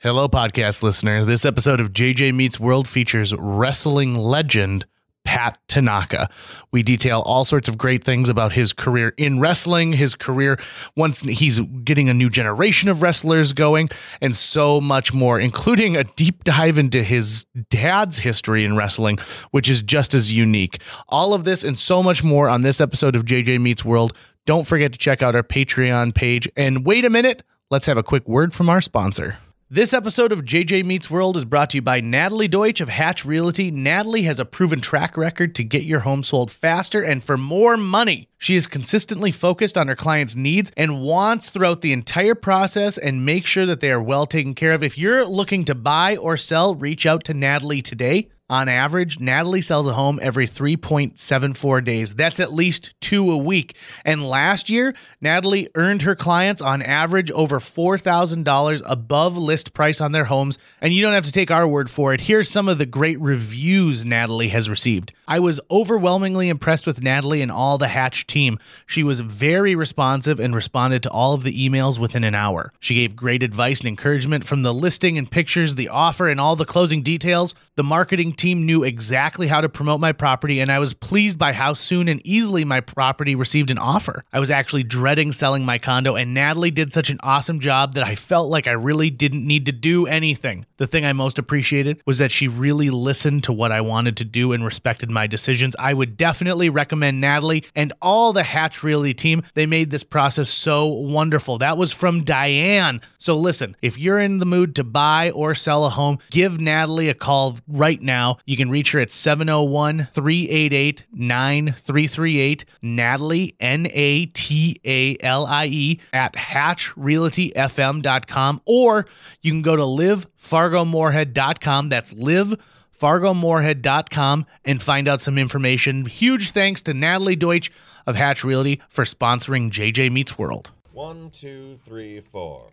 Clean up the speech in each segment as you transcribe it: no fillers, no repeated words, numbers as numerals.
Hello, podcast listener. This episode of JJ Meets World features wrestling legend Pat Tanaka. We detail all sorts of great things about his career in wrestling, his career once he's getting a new generation of wrestlers going, and so much more, including a deep dive into his dad's history in wrestling, which is just as unique. All of this and so much more on this episode of JJ Meets World. Don't forget to check out our Patreon page. And wait a minute, let's have a quick word from our sponsor. This episode of JJ Meets World is brought to you by Natalie Deutsch of Hatch Realty. Natalie has a proven track record to get your home sold faster and for more money. She is consistently focused on her clients' needs and wants throughout the entire process and make sure that they are well taken care of. If you're looking to buy or sell, reach out to Natalie today. On average, Natalie sells a home every 3.74 days. That's at least 2 a week. And last year, Natalie earned her clients on average over $4,000 above list price on their homes. And you don't have to take our word for it. Here's some of the great reviews Natalie has received. I was overwhelmingly impressed with Natalie and all the Hatch team. She was very responsive and responded to all of the emails within an hour. She gave great advice and encouragement from the listing and pictures, the offer, and all the closing details. The marketing team knew exactly how to promote my property, and I was pleased by how soon and easily my property received an offer. I was actually dreading selling my condo, and Natalie did such an awesome job that I felt like I really didn't need to do anything. The thing I most appreciated was that she really listened to what I wanted to do and respected my decisions. I would definitely recommend Natalie and all the Hatch Realty team. They made this process so wonderful. That was from Diane. So listen, if you're in the mood to buy or sell a home, give Natalie a call right now. You can reach her at 701-388-9338. Natalie, Natalie, at hatchrealtyfm.com, or you can go to livefargomoorhead.com. That's livefargomoorhead.com and find out some information. Huge thanks to Natalie Deutsch of Hatch Realty for sponsoring JJ Meets World. 1, 2, 3, 4.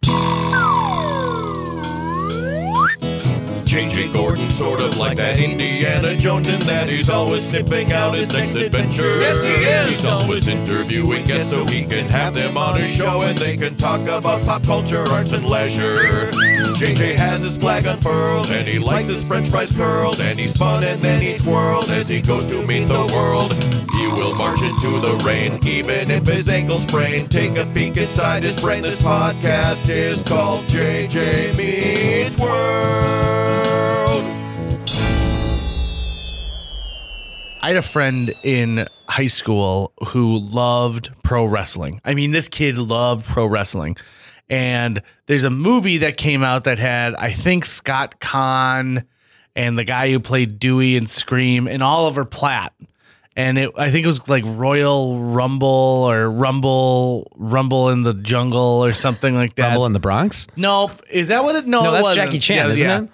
J.J. Gordon, sort of like that Indiana Jones, in that he's always sniffing out his next adventure. Yes, he is. He's always interviewing guests so he can have them on his show and they can talk about pop culture, arts, and leisure. J.J. has his flag unfurled and he likes his french fries curled, and he's fun and then he twirled as he goes to meet the world. He will march into the rain even if his ankle sprained. Take a peek inside his brain. This podcast is called JJ Meets World. I had a friend in high school who loved pro wrestling. I mean, this kid loved pro wrestling. And there's a movie that came out that had, I think, Scott Conn and the guy who played Dewey in Scream and Oliver Platt. And I think it was like Royal Rumble or Rumble in the Jungle or something like that. Rumble in the Bronx? No, is that what it? No, no, it that's wasn't. Jackie Chan, isn't it?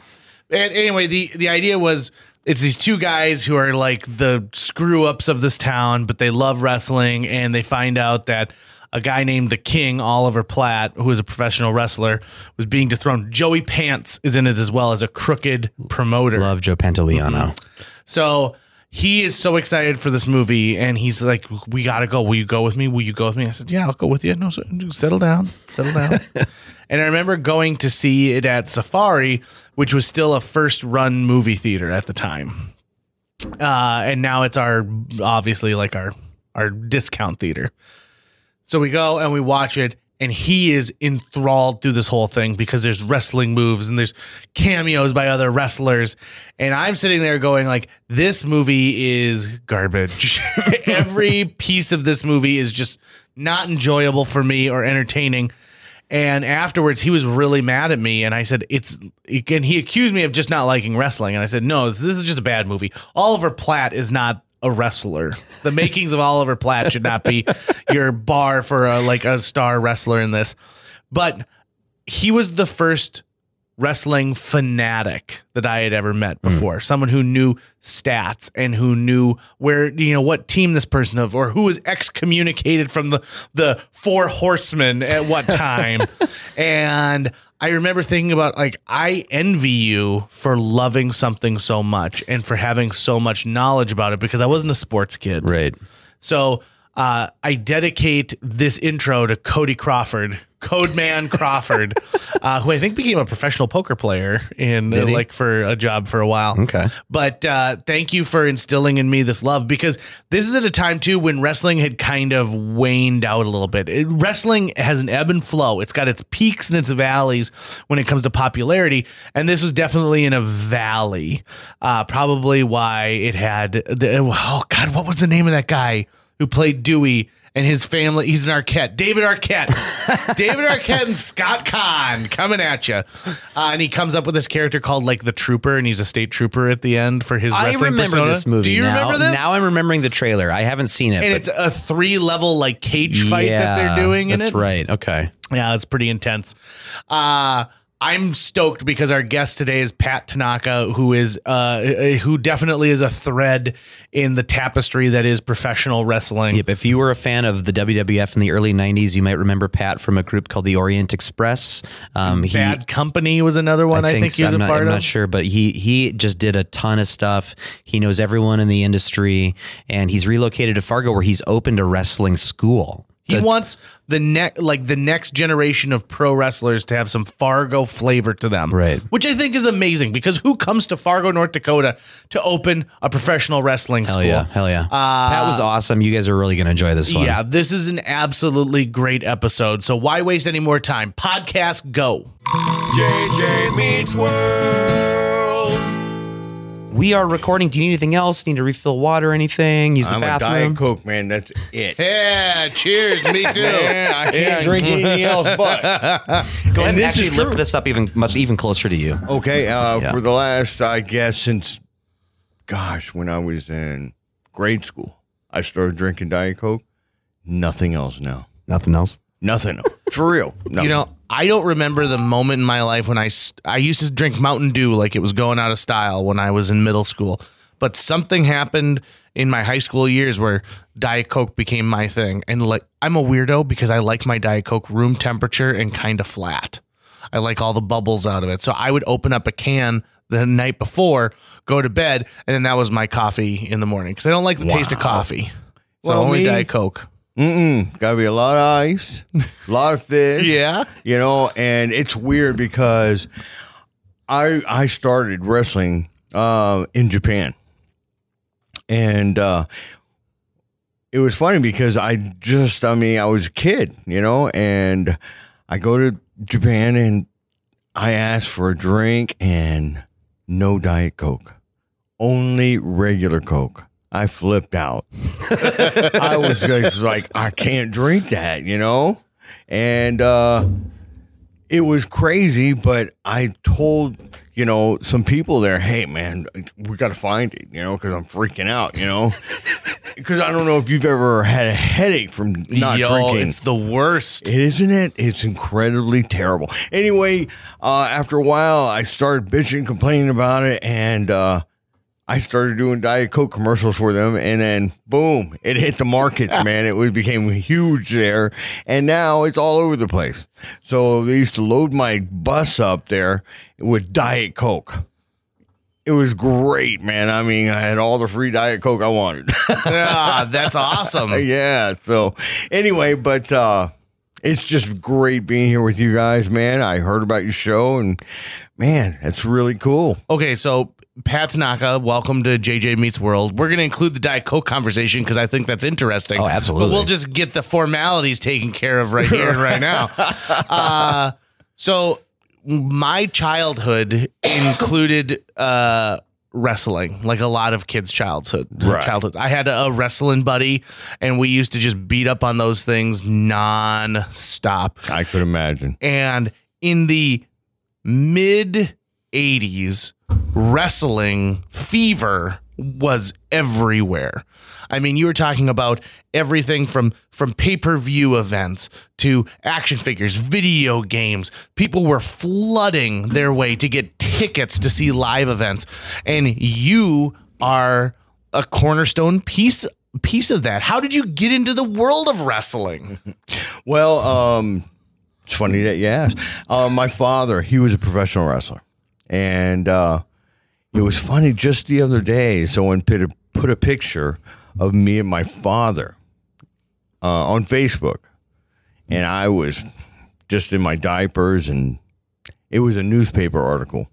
And anyway, the idea was it's these two guys who are like the screw ups of this town, but they love wrestling, and they find out that a guy named the King, Oliver Platt, who is a professional wrestler, was being dethroned. Joey Pants is in it as well as a crooked promoter. Love Joe Pantoliano. Mm-hmm. So he is so excited for this movie, and he's like, we got to go. Will you go with me? Will you go with me? I said, yeah, I'll go with you. No, settle down. And I remember going to see it at Safari, which was still a first run movie theater at the time. And now it's obviously like our discount theater. So we go and we watch it, and he is enthralled through this whole thing because there's wrestling moves and there's cameos by other wrestlers. And I'm sitting there going like, this movie is garbage. Every piece of this movie is just not enjoyable for me or entertaining. And afterwards, he was really mad at me. And I said, he accused me of just not liking wrestling. And I said, no, this is just a bad movie. Oliver Platt is not a wrestler. The makings of Oliver Platt should not be your bar for a star wrestler in this. But he was the first wrestling fanatic that I had ever met before. Someone who knew stats and who knew where, what team this person of, or who was excommunicated from the Four Horsemen at what time. And I remember thinking about, like, I envy you for loving something so much and for having so much knowledge about it, because I wasn't a sports kid. Right. So I dedicate this intro to Cody Crawford, Codeman Crawford, who I think became a professional poker player in like for a job for a while. Okay. But thank you for instilling in me this love, because this is at a time too when wrestling had kind of waned out a little bit. Wrestling has an ebb and flow. It's got its peaks and its valleys when it comes to popularity. And this was definitely in a valley. Probably why it had what was the name of that guy who played Dewey and his family? He's an Arquette. David Arquette. David Arquette and Scott Kahn coming at you. And he comes up with this character called like the Trooper, and he's a state trooper at the end for his wrestling I remember persona. this movie. Do you remember this? Now I'm remembering the trailer. I haven't seen it. And it's a 3-level like cage fight that they're doing in it. That's right. Okay. Yeah, it's pretty intense. I'm stoked because our guest today is Pat Tanaka, who definitely is a thread in the tapestry that is professional wrestling. Yep. If you were a fan of the WWF in the early 90s, you might remember Pat from a group called the Orient Express. Bad Company was another one I think he was a part of. I'm not sure, but he just did a ton of stuff. He knows everyone in the industry, and he's relocated to Fargo where he's opened a wrestling school. He wants the next generation of pro wrestlers to have some Fargo flavor to them, right? Which I think is amazing, because who comes to Fargo, North Dakota, to open a professional wrestling school? Hell yeah! That was awesome. You guys are really going to enjoy this one. Yeah, this is an absolutely great episode. So why waste any more time? Podcast go. JJ Meets World. We are recording. Do you need anything else? Need to refill water or anything? Use the I'm bathroom? a Diet Coke, man. That's it. Yeah, cheers. Me too. Man, I can't drink anything else but. Go ahead and actually lift this up even closer to you. Okay, for the last, I guess, since, when I was in grade school, I started drinking Diet Coke. Nothing else now. Nothing else? Nothing else. For real. Nothing. You know, I don't remember the moment in my life when I used to drink Mountain Dew like it was going out of style when I was in middle school. But something happened in my high school years where Diet Coke became my thing. And like, I'm a weirdo because I like my Diet Coke room temperature and kind of flat. I like all the bubbles out of it. So I would open up a can the night before, go to bed, and then that was my coffee in the morning because I don't like the taste of coffee. So only Diet Coke. Gotta be a lot of ice, a lot of fish. Yeah. You know, and it's weird because I started wrestling in Japan. And it was funny because I was a kid, you know, and I go to Japan and I asked for a drink and no Diet Coke, only regular Coke. I flipped out. I was like, I can't drink that, you know? And it was crazy, but I told, you know, some people there, hey, man, we got to find it, you know, because I'm freaking out, you know? Because I don't know if you've ever had a headache from not drinking. It's the worst. Isn't it? It's incredibly terrible. Anyway, after a while, I started bitching, complaining about it, and I started doing Diet Coke commercials for them, and then boom, it hit the markets, man. It became huge there, and now it's all over the place. So they used to load my bus up there with Diet Coke. It was great, man. I mean, I had all the free Diet Coke I wanted. Yeah, that's awesome. Yeah. So anyway, but it's just great being here with you guys, man. I heard about your show, and man, that's really cool. Okay, so Pat Tanaka, welcome to JJ Meets World. We're going to include the Diet Coke conversation because I think that's interesting. Oh, absolutely. But we'll just get the formalities taken care of right here and right now. So my childhood included wrestling, like a lot of kids' childhood. I had a wrestling buddy, and we used to just beat up on those things non-stop. I could imagine. And in the mid-'80s, wrestling fever was everywhere. I mean, you were talking about everything from pay-per-view events to action figures, video games. People were flooding their way to get tickets to see live events. And you are a cornerstone piece of that. How did you get into the world of wrestling? Well, it's funny that you asked. My father, he was a professional wrestler. And it was funny just the other day, someone put a picture of me and my father on Facebook, and I was just in my diapers, and it was a newspaper article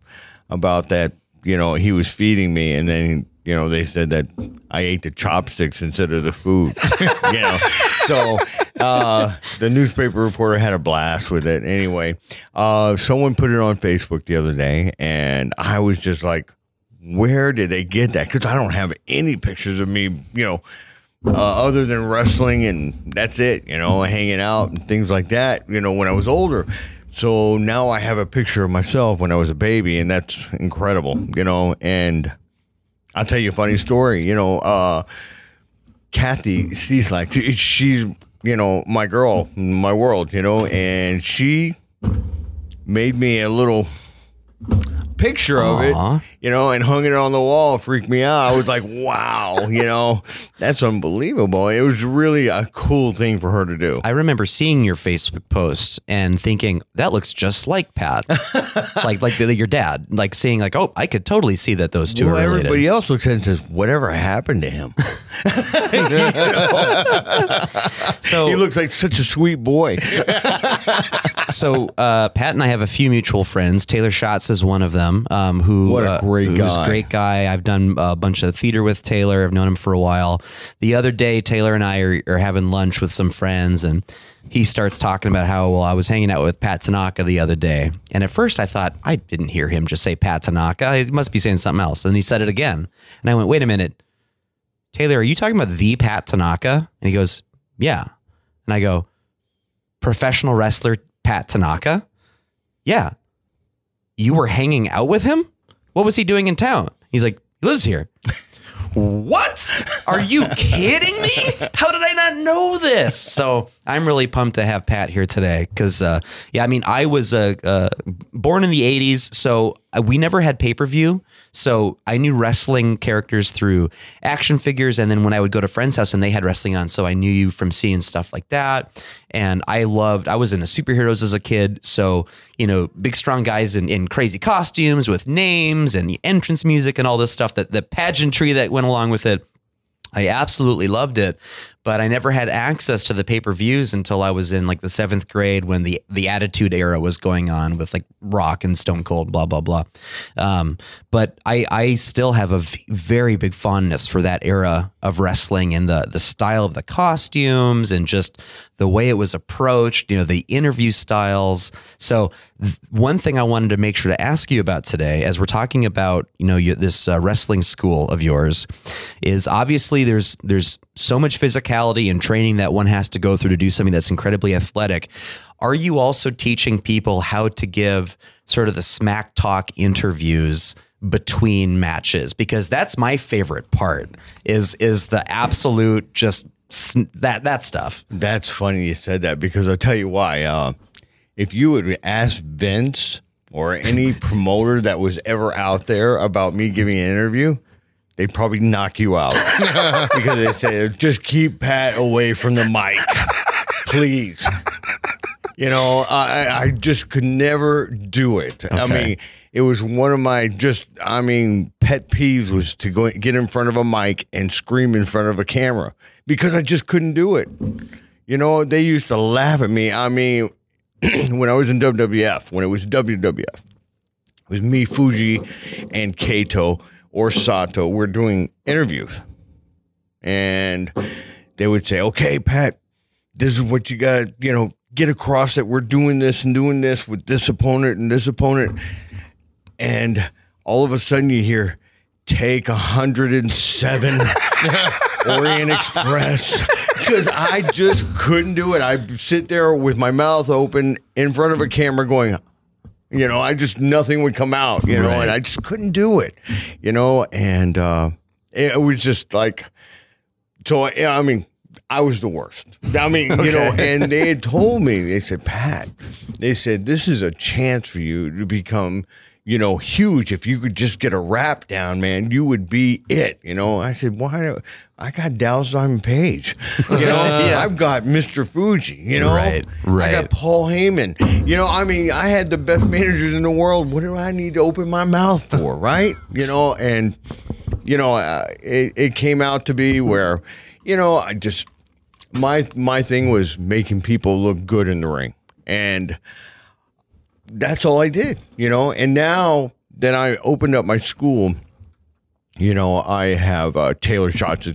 about that. You know, he was feeding me, and then they said that I ate the chopsticks instead of the food. So the newspaper reporter had a blast with it. Anyway, someone put it on Facebook the other day, and I was just like, where did they get that? Because I don't have any pictures of me, other than wrestling, and that's it, hanging out and things like that, when I was older. So now I have a picture of myself when I was a baby, and that's incredible, and I'll tell you a funny story. Kathy Cieslak, she's, my girl, my world, and she made me a little picture of it, and hung it on the wall. Freaked me out. I was like, wow, that's unbelievable. It was really a cool thing for her to do. I remember seeing your Facebook post and thinking that looks just like Pat, like your dad, like seeing like, oh, I could totally see that those two are related. Everybody else looks at it and says, whatever happened to him? So he looks like such a sweet boy. So Pat and I have a few mutual friends. Taylor Schatz is one of them. What a great guy. Who's a great guy. I've done a bunch of theater with Taylor. I've known him for a while. The other day, Taylor and I are having lunch with some friends, and he starts talking about how, well, I was hanging out with Pat Tanaka the other day. And at first I thought, I didn't hear him just say Pat Tanaka. He must be saying something else. And he said it again. And I went, wait a minute. Taylor, are you talking about the Pat Tanaka? And he goes, yeah. And I go, professional wrestler Pat Tanaka? Yeah. You were hanging out with him? What was he doing in town? He's like, he lives here. What? Are you kidding me? How did I not know this? So I'm really pumped to have Pat here today because, I was born in the 80s, so we never had pay-per-view. So I knew wrestling characters through action figures, and then when I would go to friends' house and they had wrestling on, so I knew you from seeing stuff like that. And I was into superheroes as a kid, so, big strong guys in crazy costumes with names and entrance music and all this stuff, the pageantry that went along with it. I absolutely loved it, but I never had access to the pay-per-views until I was in like the 7th grade when the Attitude Era was going on with like Rock and Stone Cold, blah, blah, blah. But I still have a very big fondness for that era of wrestling and the style of the costumes and just the way it was approached, the interview styles. So one thing I wanted to make sure to ask you about today, as we're talking about, this wrestling school of yours, is obviously there's so much physicality and training that one has to go through to do something that's incredibly athletic. Are you also teaching people how to give sort of the smack talk interviews between matches? Because that's my favorite part is the absolute just that stuff. That's funny you said that because I'll tell you why. If you would ask Vince or any promoter that was ever out there about me giving an interview, they'd probably knock you out because they say, just keep Pat away from the mic, please. I just could never do it. Okay. I mean, it was one of my pet peeves was to go get in front of a mic and scream in front of a camera because I just couldn't do it. They used to laugh at me. I mean, when I was in WWF, when it was WWF, it was me, Fuji, and Kato or Sato. We're doing interviews. And they would say, okay, Pat, this is what you got to, get across that we're doing this and doing this with this opponent and this opponent. And all of a sudden you hear, take 107 Orient Express. Because I just couldn't do it. I'd sit there with my mouth open in front of a camera going, nothing would come out, and I just couldn't do it, and it was just like, so, I was the worst. And they had told me, they said, Pat, this is a chance for you to become, huge. If you could just get a rap down, man, you would be it. I said, why? I got Dallas Diamond Page. I've got Mr. Fuji. Right. I got Paul Heyman. I had the best managers in the world. What do I need to open my mouth for, right? It came out to be where, my thing was making people look good in the ring, and that's all I did, And now that I opened up my school, I have Taylor Schatz.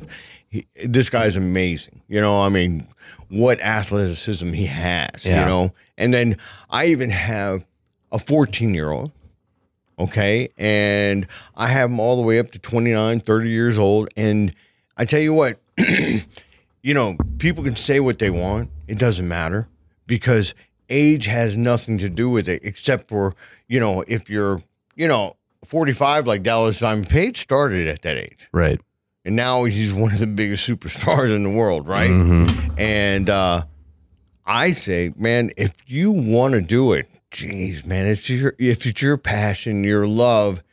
This guy's amazing. What athleticism he has, And then I even have a 14-year-old, okay? And I have them all the way up to 29, 30 years old. And I tell you what, people can say what they want. It doesn't matter because age has nothing to do with it except for, if you're, 45 like Dallas Diamond Page started at that age. Right. And now he's one of the biggest superstars in the world, right? Mm-hmm. And I say, man, if you want to do it, geez, man, if it's your passion, your love,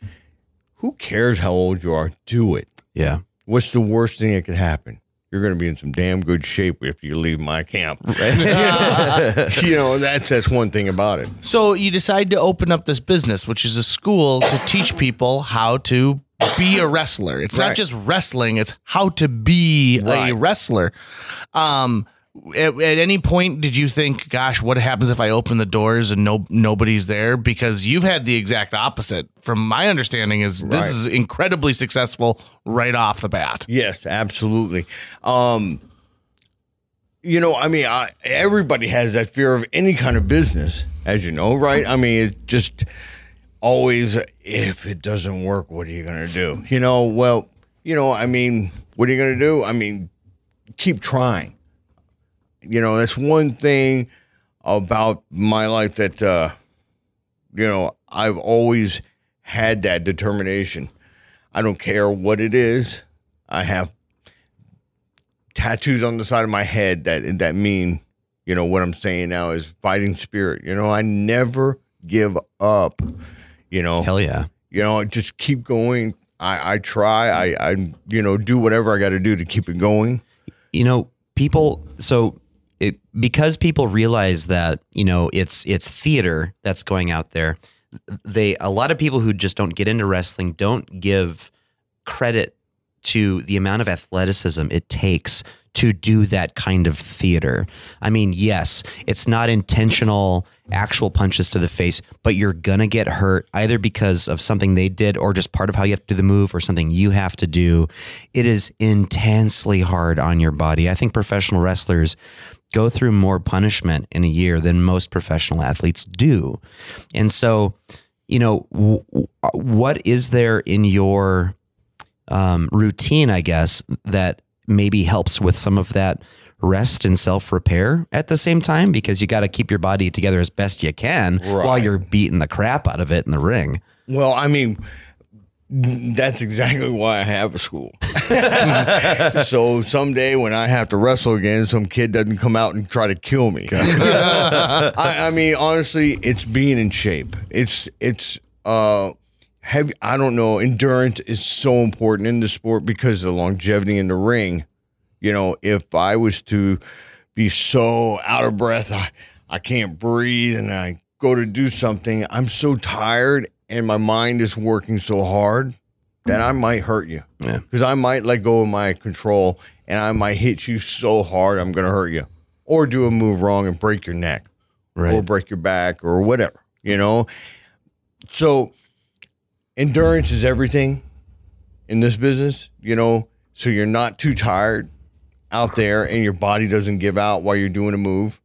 who cares how old you are? Do it. Yeah. What's the worst thing that could happen? You're going to be in some damn good shape if you leave my camp. Right? That's one thing about it. So you decide to open up this business, which is a school to teach people how to be a wrestler. It's not just wrestling, it's how to be a wrestler. At any point, did you think, gosh, what happens if I open the doors and nobody's there? Because you've had the exact opposite. From my understanding, this is incredibly successful right off the bat. Yes, absolutely. Everybody has that fear of any kind of business, as you know, right? I mean, it just always, if it doesn't work, what are you going to do? What are you going to do? Keep trying. That's one thing about my life that, I've always had that determination. I don't care what it is. I have tattoos on the side of my head that mean, what I'm saying now is fighting spirit. I never give up, Hell yeah. Just keep going. I try. I do whatever I got to do to keep it going. People, because people realize that, it's theater that's going out there, a lot of people who just don't get into wrestling don't give credit to the amount of athleticism it takes to do that kind of theater. I mean, yes, it's not intentional actual punches to the face, but you're going to get hurt either because of something they did or just part of how you have to do the move or something you have to do. It is intensely hard on your body. I think professional wrestlers go through more punishment in a year than most professional athletes do. And so, what is there in your routine, I guess, that maybe helps with some of that rest and self-repair at the same time? Because you got to keep your body together as best you can while you're beating the crap out of it in the ring. Well, that's exactly why I have a school. So someday when I have to wrestle again, some kid doesn't come out and try to kill me. Honestly, it's being in shape. It's heavy. I don't know. Endurance is so important in the sport because of the longevity in the ring. If I was to be so out of breath, I can't breathe, and I go to do something, I'm so tired and my mind is working so hard that I might hurt you. Yeah. Because I might let go of my control and I might hit you so hard I'm going to hurt you. Or do a move wrong and break your neck. Right. Or break your back or whatever, So endurance is everything in this business, so you're not too tired out there and your body doesn't give out while you're doing a move.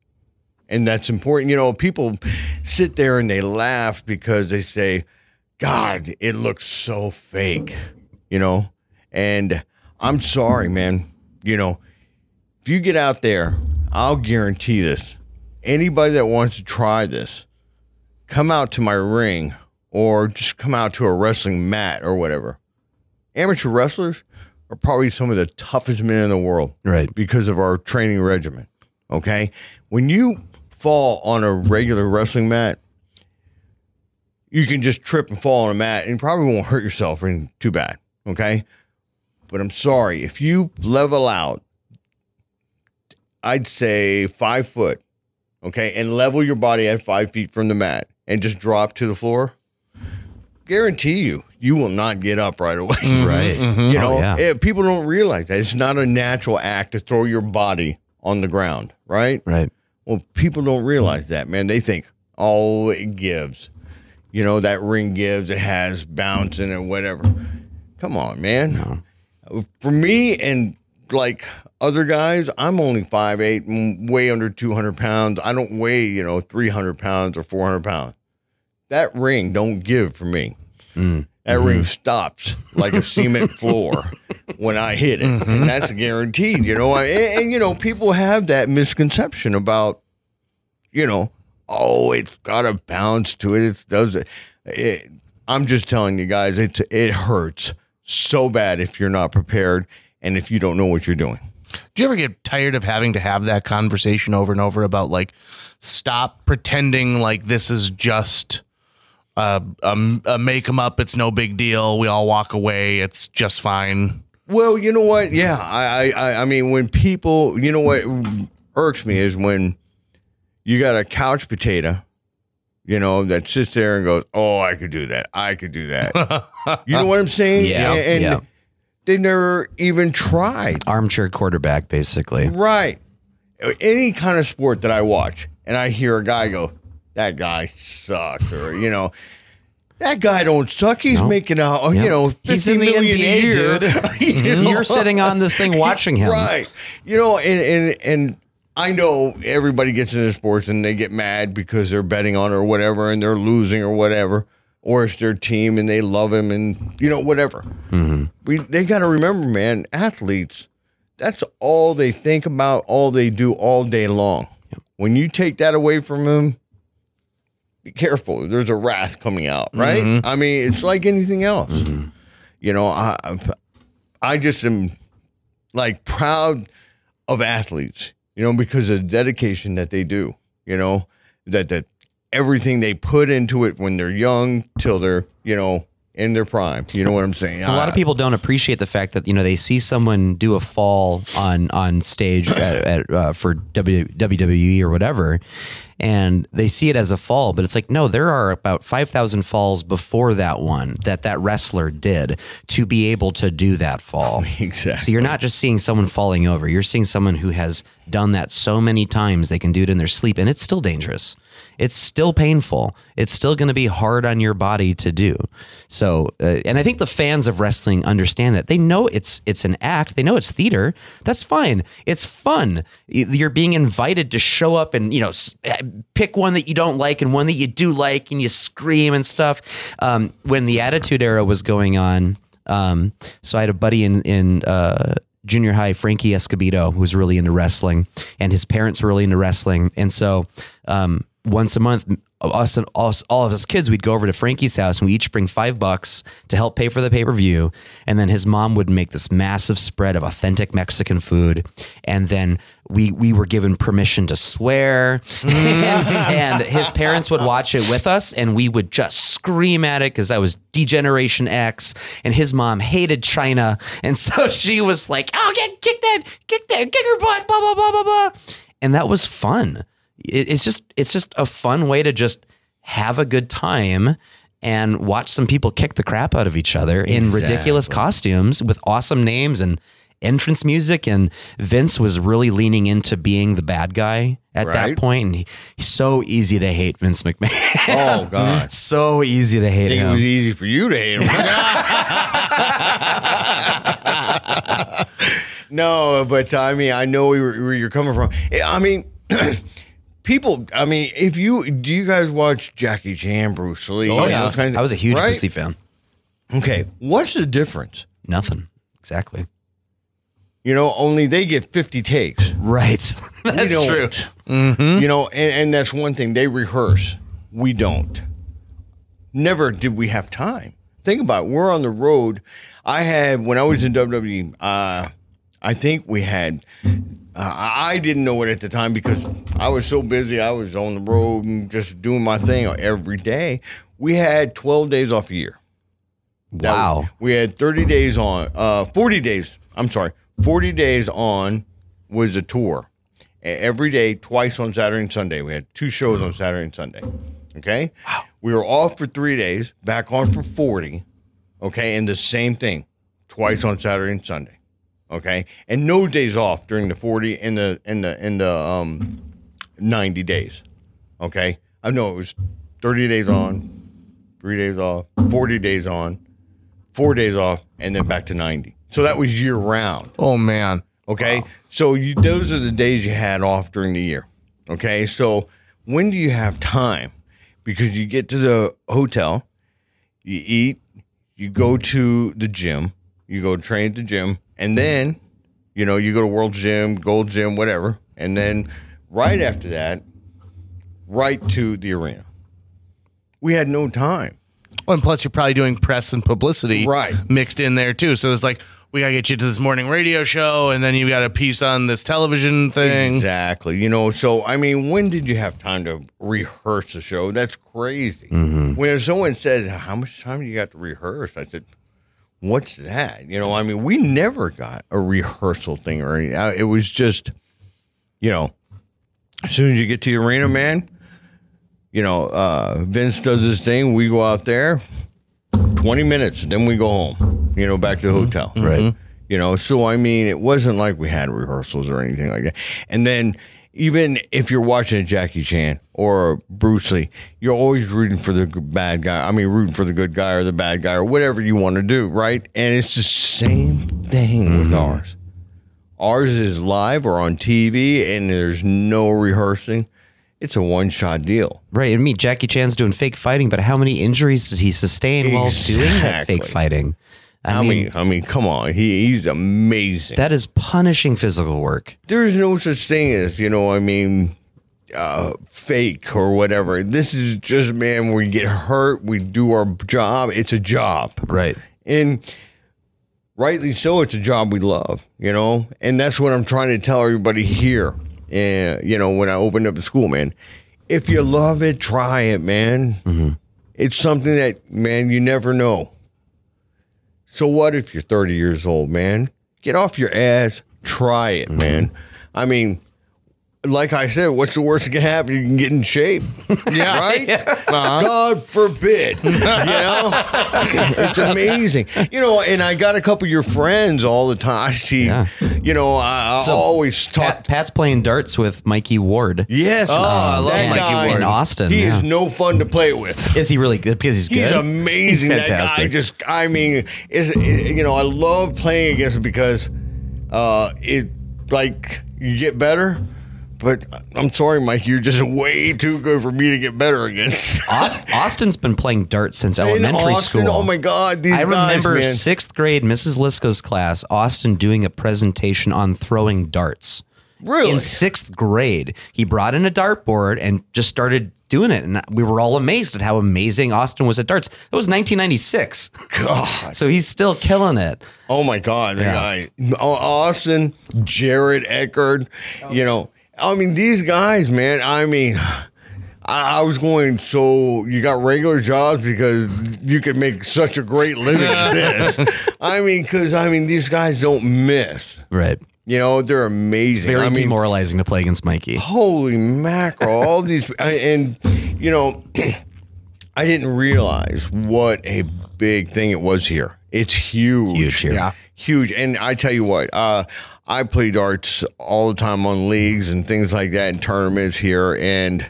And that's important. People sit there and they laugh because they say, God, it looks so fake, and I'm sorry, man. If you get out there, I'll guarantee this. Anybody that wants to try this, come out to my ring or just come out to a wrestling mat or whatever. Amateur wrestlers are probably some of the toughest men in the world, right? Because of our training regimen. Okay. When you fall on a regular wrestling mat, you can just trip and fall on a mat and probably won't hurt yourself or too bad. Okay. But I'm sorry, if you level out, I'd say 5 foot, okay, and level your body at 5 feet from the mat and just drop to the floor, guarantee you will not get up right away. Right. Mm-hmm. People don't realize that it's not a natural act to throw your body on the ground, right? Right. Well, people don't realize that, man. They think, oh, it gives. You know, that ring gives, it has bouncing and whatever. Come on, man. No. For me and like other guys, I'm only 5'8", way under 200 pounds. I don't weigh, 300 pounds or 400 pounds. That ring don't give for me. That ring stops like a cement floor when I hit it. And that's guaranteed, And, people have that misconception about, oh, it's got a bounce to it. It does it. I'm just telling you guys, it hurts so bad if you're not prepared and if you don't know what you're doing. Do you ever get tired of having to have that conversation over and over about like, stop pretending like this is just a make 'em up? It's no big deal. We all walk away. It's just fine. Well, you know what? Yeah, I mean, when people, what irks me is when you got a couch potato, that sits there and goes, oh, I could do that. I could do that. You know what I'm saying? Yeah. And they never even tried. Armchair quarterback, basically. Right. Any kind of sport that I watch and I hear a guy go, that guy sucks, or, that guy don't suck. He's making out, he's in the NBA, dude. You're sitting on this thing watching him. Right. And I know everybody gets into sports and they get mad because they're betting on it or whatever and they're losing or whatever, or it's their team and they love him and, whatever. They got to remember, man, athletes, that's all they think about, all they do all day long. When you take that away from them, be careful. There's a wrath coming out, right? I mean, it's like anything else. I just am like proud of athletes, because of the dedication that they do, that everything they put into it when they're young till they're, in their prime. You know what I'm saying? A lot of people don't appreciate the fact that, they see someone do a fall on stage for WWE or whatever, and they see it as a fall, but it's like, no, there are about 5,000 falls before that one that wrestler did to be able to do that fall. Exactly. So you're not just seeing someone falling over. You're seeing someone who has done that so many times they can do it in their sleep, and it's still dangerous. It's still painful. It's still going to be hard on your body to do. So, and I think the fans of wrestling understand that. They know it's an act. They know it's theater. That's fine. It's fun. You're being invited to show up and, pick one that you don't like and one that you do like, and you scream and stuff. When the Attitude Era was going on, so I had a buddy in junior high, Frankie Escobedo, who was really into wrestling, and his parents were really into wrestling. And so once a month, all of us kids, we'd go over to Frankie's house and we each bring $5 to help pay for the pay-per-view. And then his mom would make this massive spread of authentic Mexican food. And then we were given permission to swear. And his parents would watch it with us and we would just scream at it because that was D-Generation X. And his mom hated China. And so she was like, oh, kick her butt, blah, blah, blah, blah, blah. And that was fun. It's just a fun way to just have a good time and watch some people kick the crap out of each other in ridiculous costumes with awesome names and entrance music. And Vince was really leaning into being the bad guy at that point. And he's so easy to hate, Vince McMahon. Oh, God. So easy to hate him. It was easy for you to hate him. No, but I mean, I know where you're coming from. I mean, people, do you guys watch Jackie Chan, Bruce Lee? Oh, yeah. I was a huge Bruce Lee fan. Okay. What's the difference? Nothing. Exactly. Only they get 50 takes. Right. That's true. And that's one thing. They rehearse. We don't. Never did we have time. Think about it. We're on the road. When I was in WWE, I think we had... I didn't know it at the time because I was so busy. I was on the road and just doing my thing every day. We had 12 days off a year. Wow. We had 30 days on, 40 days. I'm sorry. 40 days on was a tour. Every day, twice on Saturday and Sunday. We had 2 shows on Saturday and Sunday. Okay? Wow. We were off for 3 days, back on for 40. Okay? And the same thing, twice on Saturday and Sunday. Okay, and no days off during the 40 and the 90 days. Okay, I know it was 30 days on, 3 days off, 40 days on, 4 days off, and then back to 90. So that was year round. Oh man. Okay, so those are the days you had off during the year. Okay, so when do you have time? Because you get to the hotel, you eat, you go to the gym, you go train at the gym, and then, you go to World Gym, Gold Gym, whatever, and then right after that, right to the arena. We had no time. Oh, and plus, you're probably doing press and publicity mixed in there, too. So it's like, we got to get you to this morning radio show, and then you got a piece on this television thing. Exactly. So, I mean, when did you have time to rehearse the show? That's crazy. Mm-hmm. When someone says, how much time do you got to rehearse? I said, what's that? I mean, we never got a rehearsal thing or anything. It was just, as soon as you get to the arena, man, Vince does this thing. We go out there, 20 minutes, then we go home, back to the hotel. Right. So, I mean, it wasn't like we had rehearsals or anything like that. And then even if you're watching a Jackie Chan or Bruce Lee, you're always rooting for the bad guy. I mean, rooting for the good guy or the bad guy or whatever you want to do, right? And it's the same thing with ours. Ours is live or on TV, and there's no rehearsing. It's a one-shot deal. Right. And Jackie Chan's doing fake fighting, but how many injuries did he sustain while doing that fake fighting? I mean, come on. He's amazing. That is punishing physical work. There's no such thing as, fake or whatever. This is just, man, we get hurt, we do our job. It's a job. Right. And rightly so, it's a job we love, And that's what I'm trying to tell everybody here. And, when I opened up the school, man, if you love it, try it, man. Mm-hmm. It's something that, man, you never know. So what if you're 30 years old, man? Get off your ass, try it, man. I mean, like I said, what's the worst that can happen? You can get in shape. Yeah. Right? God forbid. It's amazing. And I got a couple of your friends all the time. I see, I always talk. Pat's playing darts with Mikey Ward. Yes. I love that Mikey guy, Ward. In Austin. He is no fun to play with. Is he really good? Because he's good? He's amazing. He's that guy I love playing against him because you get better. But I'm sorry, Mike, you're just way too good for me to get better against. Austin's been playing darts since elementary school. Oh, my God. I remember 6th grade, Mrs. Lisco's class, Austin doing a presentation on throwing darts. Really? In 6th grade. He brought in a dartboard and just started doing it. And we were all amazed at how amazing Austin was at darts. That was 1996. God. So he's still killing it. Oh, my God. Yeah. Austin, Jared Eckert, I mean, these guys, man, I was going, so you got regular jobs because you could make such a great living at this. Because these guys don't miss. Right. They're amazing. It's very demoralizing to play against Mikey. Holy mackerel. All these, I didn't realize what a big thing it was here. It's huge. Huge here. Yeah. Huge. And I tell you what, I play darts all the time on leagues and things like that and tournaments here. And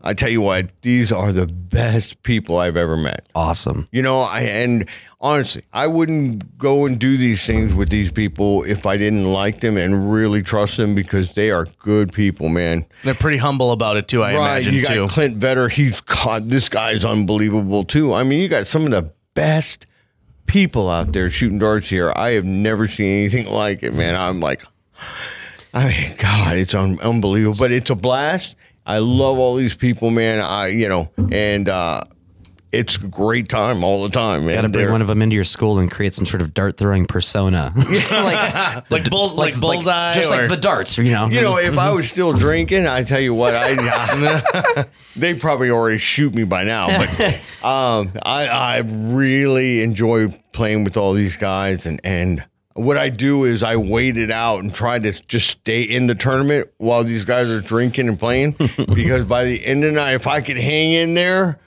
I tell you what, these are the best people I've ever met. Awesome. And honestly, I wouldn't go and do these things with these people if I didn't like them and really trust them because they are good people, man. They're pretty humble about it, too, I imagine, you got too. Clint Vetter. This guy's unbelievable, too. You got some of the best people out there shooting darts here. I have never seen anything like it, man. God, it's unbelievable, but it's a blast. I love all these people, man. It's a great time all the time, man. Got to bring one of them into your school and create some sort of dart throwing persona, like bullseye, just like the darts, if I was still drinking, I tell you what, they probably already shoot me by now. But I really enjoy playing with all these guys, and what I do is I wait it out and try to just stay in the tournament while these guys are drinking and playing, because by the end of the night, if I could hang in there,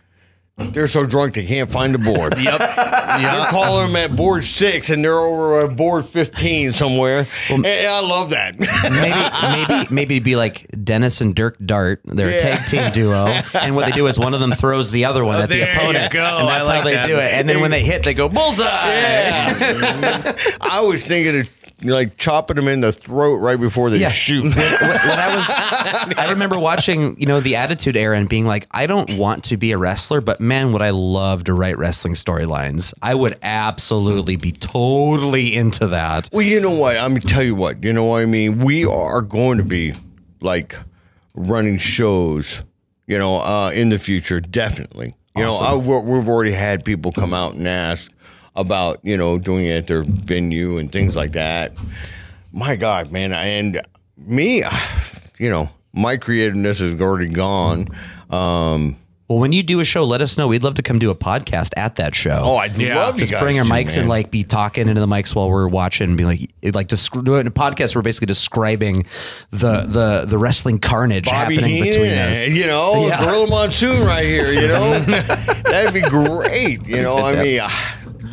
They're so drunk they can't find the board. Yep. They're calling them at board 6 and they're over at board 15 somewhere. And I love that. Maybe it'd be like Dennis and Dirk Dart. They're a tag team duo, and what they do is one of them throws the other one at the there opponent, you go. and that's I how like they that. do it. And then when they hit, they go bullseye. Yeah. I was thinking of like chopping them in the throat right before they shoot. When I remember watching, the Attitude Era and being like, I don't want to be a wrestler, but man, would I love to write wrestling storylines. I would absolutely be totally into that. Well, you know what? I'm gonna tell you what. You know what I mean? We are going to be like running shows, in the future, definitely. Awesome. We've already had people come out and ask about, doing it at their venue and things like that. My God, man. And me, my creativeness is already gone. Well, when you do a show, let us know. We'd love to come do a podcast at that show. Oh, I'd love you just guys bring our to, mics man. and like be talking into the mics while we're watching and be like do it in a podcast. We're basically describing the wrestling carnage Bobby happening Heenan, between us. Gorilla Monsoon right here, That'd be great.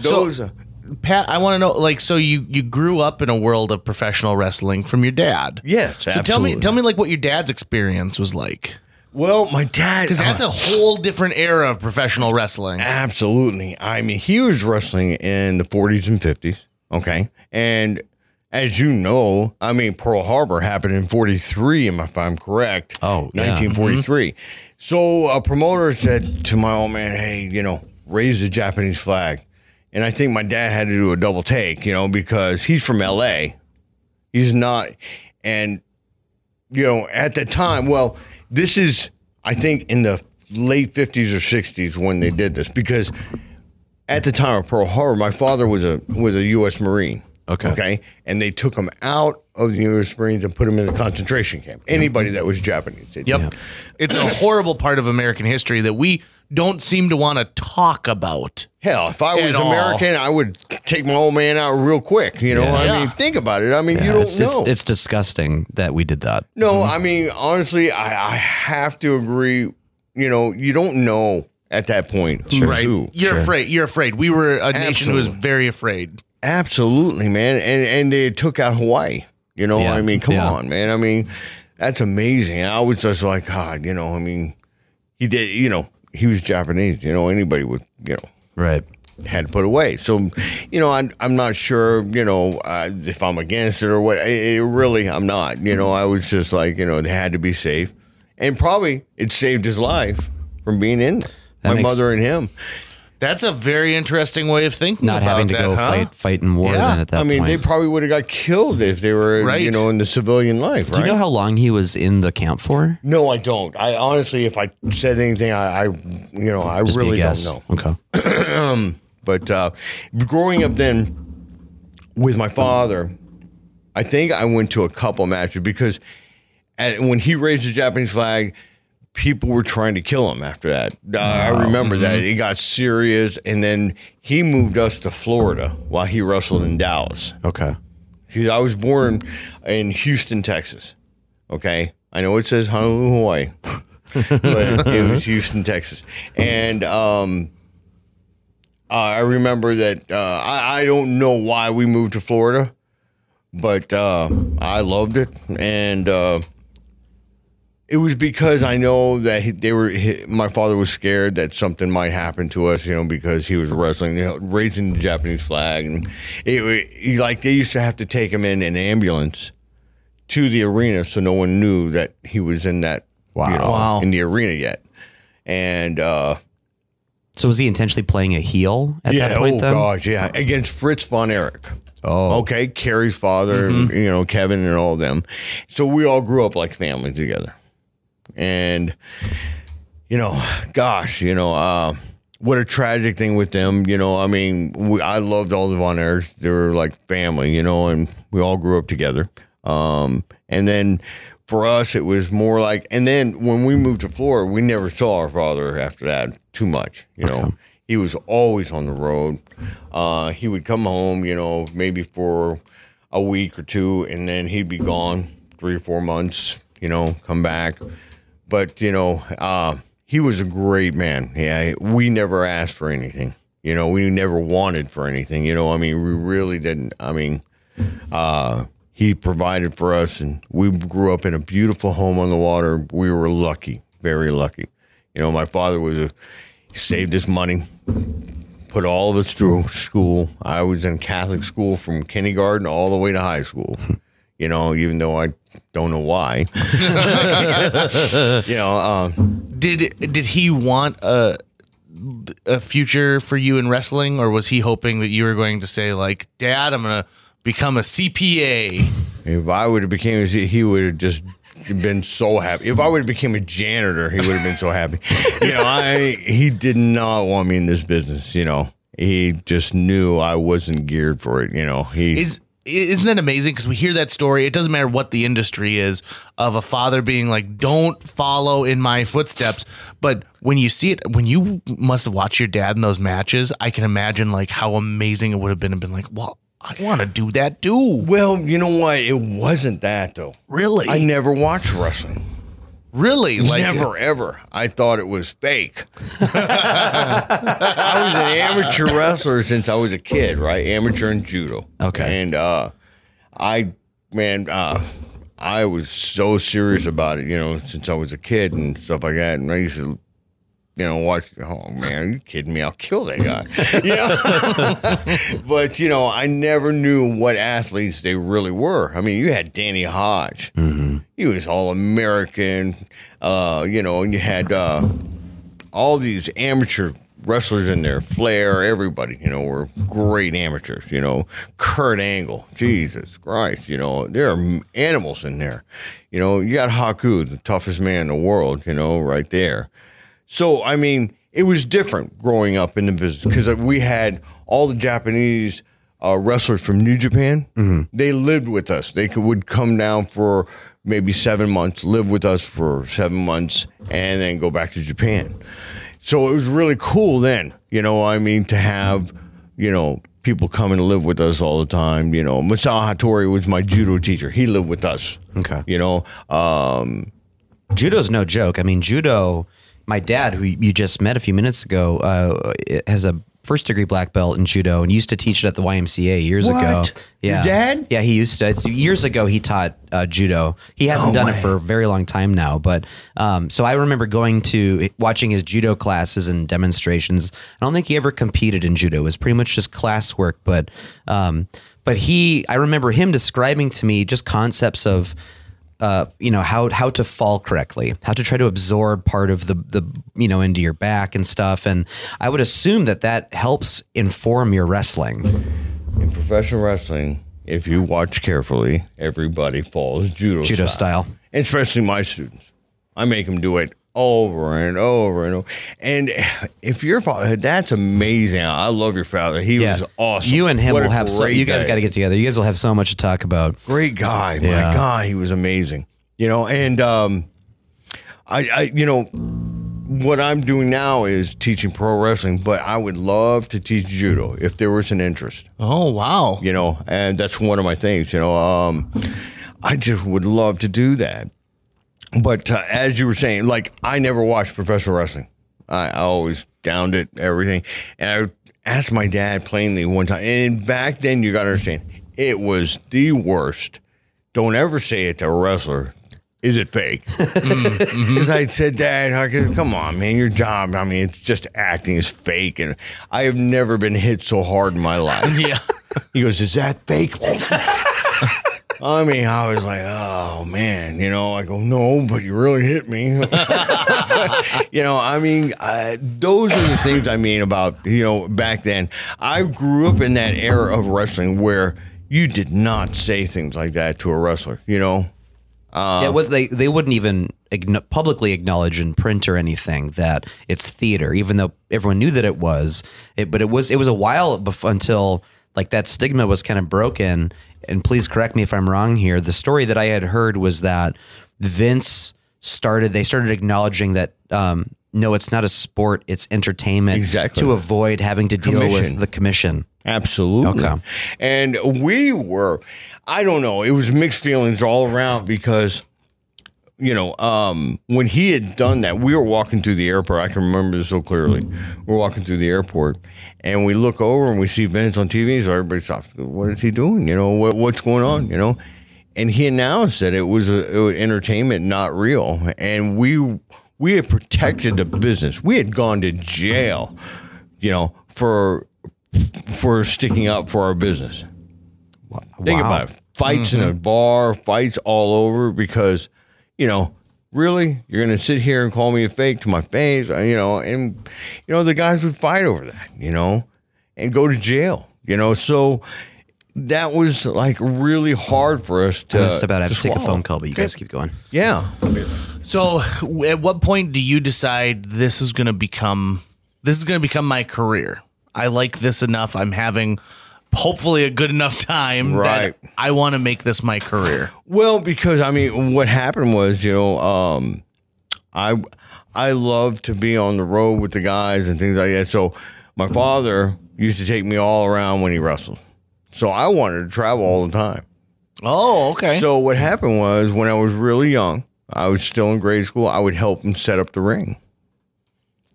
Those. Pat, I want to know, like, so you grew up in a world of professional wrestling from your dad. Yes, So absolutely. tell me like what your dad's experience was like. Well, my dad, Because that's a whole different era of professional wrestling. absolutely. I mean, he was wrestling in the 40s and 50s. Okay, and as you know, I mean, Pearl Harbor happened in 43, if I'm correct. Oh, yeah. 1943. So a promoter said to my old man, hey, raise the Japanese flag. And I think my dad had to do a double take, because he's from LA. He's not. And, at the time, well, this is, I think, in the late 50s or 60s when they did this, because at the time of Pearl Harbor, my father was a U.S. Marine. Okay. And they took him out of the U.S. Marines and put him in a concentration camp. Anybody that was Japanese. They did. Yep. It's a horrible part of American history that we don't seem to want to talk about. Hell, if I was At all. American, I would take my old man out real quick. I mean, think about it. I mean, you don't know. It's disgusting that we did that. No, I mean, honestly, I have to agree. You don't know at that point. Right. Who. You're afraid. You're afraid. We were a nation who was Absolutely. very afraid. Absolutely, man. And they took out Hawaii. I mean, come on, man. I mean, that's amazing. I was just like, God, I mean, he did, he was Japanese. Anybody would, Right. had to put away. So, I'm not sure, if I'm against it or what. I'm not. I was just like, they had to be safe. And probably it saved his life from being in there. My mother and him. That's a very interesting way of thinking Not about having to that, go huh? fight in war Yeah. then at that I mean, point. they probably would have got killed if they were, Right. in the civilian life, right? Do you know how long he was in the camp for? No, I don't. I honestly, if I said anything, I Just be a really don't guess. know. Okay. But growing up then with my father, I think I went to a couple matches because when he raised the Japanese flag, people were trying to kill him after that. I remember that. It got serious, and then he moved us to Florida while he wrestled in Dallas. Okay. I was born in Houston, Texas. Okay? I know it says Honolulu, Hawaii, but it was Houston, Texas. And I remember that I don't know why we moved to Florida, but I loved it. And it was because I know that my father was scared that something might happen to us, because he was wrestling, raising the Japanese flag. And they used to have to take him in an ambulance to the arena so no one knew that he was in that, in the arena yet. And So was he intentionally playing a heel at that point then? gosh, yeah. Against Fritz von Erich. Oh. Okay, Carrie's father, Kevin and all of them. So we all grew up like family together. And, gosh, what a tragic thing with them. I mean, I loved all the Von Erichs. They were like family, and we all grew up together. And then for us, it was more like, and then when we moved to Florida, we never saw our father after that too much, know. He was always on the road. He would come home, maybe for a week or two, and then he'd be gone 3 or 4 months, come back. But, he he was a great man. Yeah, we never asked for anything. You know, we never wanted for anything. You know, I mean, we really didn't. I mean, he provided for us, and we grew up in a beautiful home on the water. We were lucky, very lucky. You know, my father he saved his money, put all of us through school. I was in Catholic school from kindergarten all the way to high school. You know, even though I don't know why. You know, did he want a future for you in wrestling, or was he hoping that you were going to say like, Dad, I'm gonna become a CPA? If I would have became, he would have just been so happy. If I would have became a janitor, he would have been so happy. You know, he did not want me in this business. You know, he just knew I wasn't geared for it. You know, Isn't that amazing? Because we hear that story. It doesn't matter what the industry is, of a father being like, don't follow in my footsteps. But when you see it, when you must have watched your dad in those matches, I can imagine like how amazing it would have been and been like, well, I want to do that too. Well, you know what? It wasn't that though. Really? I never watched wrestling. Really? Like, never, ever. I thought it was fake. I was an amateur wrestler since I was a kid, right? Amateur in judo. Okay. And I was so serious about it, you know, since I was a kid and stuff like that. And I used to, you know, watch, oh man, are you kidding me? I'll kill that guy. You know? But, you know, I never knew what athletes they really were. I mean, you had Danny Hodge. Mm-hmm. He was all-American, you know, and you had all these amateur wrestlers in there. Flair, everybody, you know, were great amateurs, you know. Kurt Angle, Jesus Christ, you know, there are animals in there. You know, you got Haku, the toughest man in the world, you know, right there. So, I mean, it was different growing up in the business because we had all the Japanese wrestlers from New Japan. Mm-hmm. They lived with us. They would come down for maybe 7 months, live with us for 7 months, and then go back to Japan. So it was really cool then, you know, I mean, to have, you know, people come and live with us all the time. You know, Masao Hattori was my judo teacher. He lived with us. Okay. You know, judo's no joke. I mean, judo... My dad, who you just met a few minutes ago, has a first-degree black belt in judo and used to teach it at the YMCA years ago. Yeah. Your dad? Yeah, he used to. Years ago, he taught judo. He hasn't done it for a very long time now. But so I remember watching his judo classes and demonstrations. I don't think he ever competed in judo. It was pretty much just classwork. But I remember him describing to me just concepts of, you know, how to fall correctly, how to try to absorb part of the you know, into your back and stuff. And I would assume that helps inform your wrestling. In professional wrestling, if you watch carefully, everybody falls judo style. And especially my students. I make them do it over and over and over. And if your father, that's amazing. I love your father. He was awesome. You and him will have you guys got to get together. You guys will have so much to talk about. Great guy. Yeah. My God, he was amazing. You know, and I you know, what I'm doing now is teaching pro wrestling, but I would love to teach judo if there was an interest. Oh, wow. You know, and that's one of my things, you know. I just would love to do that. But as you were saying, like, I never watched professional wrestling. I always downed it, everything. And I asked my dad plainly one time, and back then, you got to understand, it was the worst. Don't ever say it to a wrestler. Is it fake? Because I said, Dad, come on, man, your job, I mean, it's just acting is fake. And I have never been hit so hard in my life. Yeah. He goes, is that fake? I mean, I was like, oh, man, you know, I go, no, but you really hit me. You know, I mean, those are the things I mean about, you know, back then. I grew up in that era of wrestling where you did not say things like that to a wrestler, you know? They wouldn't even publicly acknowledge in print or anything that it's theater, even though everyone knew that it was. But it was a while until like that stigma was kind of broken. And please correct me if I'm wrong here. The story that I had heard was that Vince started acknowledging that no, it's not a sport, it's entertainment, to avoid having to deal with the commission. Absolutely. Okay. And we were, I don't know, it was mixed feelings all around because when he had done that, we were walking through the airport. I can remember this so clearly. We're walking through the airport, and we look over and we see Vince on TV. So everybody stops. What is he doing? What's going on? And he announced that it was entertainment, not real. And we had protected the business. We had gone to jail, for sticking up for our business. Wow. Think about it. Fights in a bar, fights all over because, really, you're going to sit here and call me a fake to my face, and, the guys would fight over that, and go to jail, So that was like really hard for us to. Just about have to take a phone call, but you guys keep going. Yeah. So at what point do you decide this is going to become my career? I like this enough. I'm having hopefully a good enough time that I want to make this my career. Well, because what happened was, I love to be on the road with the guys and things like that. So my father used to take me all around when he wrestled. So I wanted to travel all the time. Oh, okay. So what happened was when I was really young, I was still in grade school, I would help him set up the ring.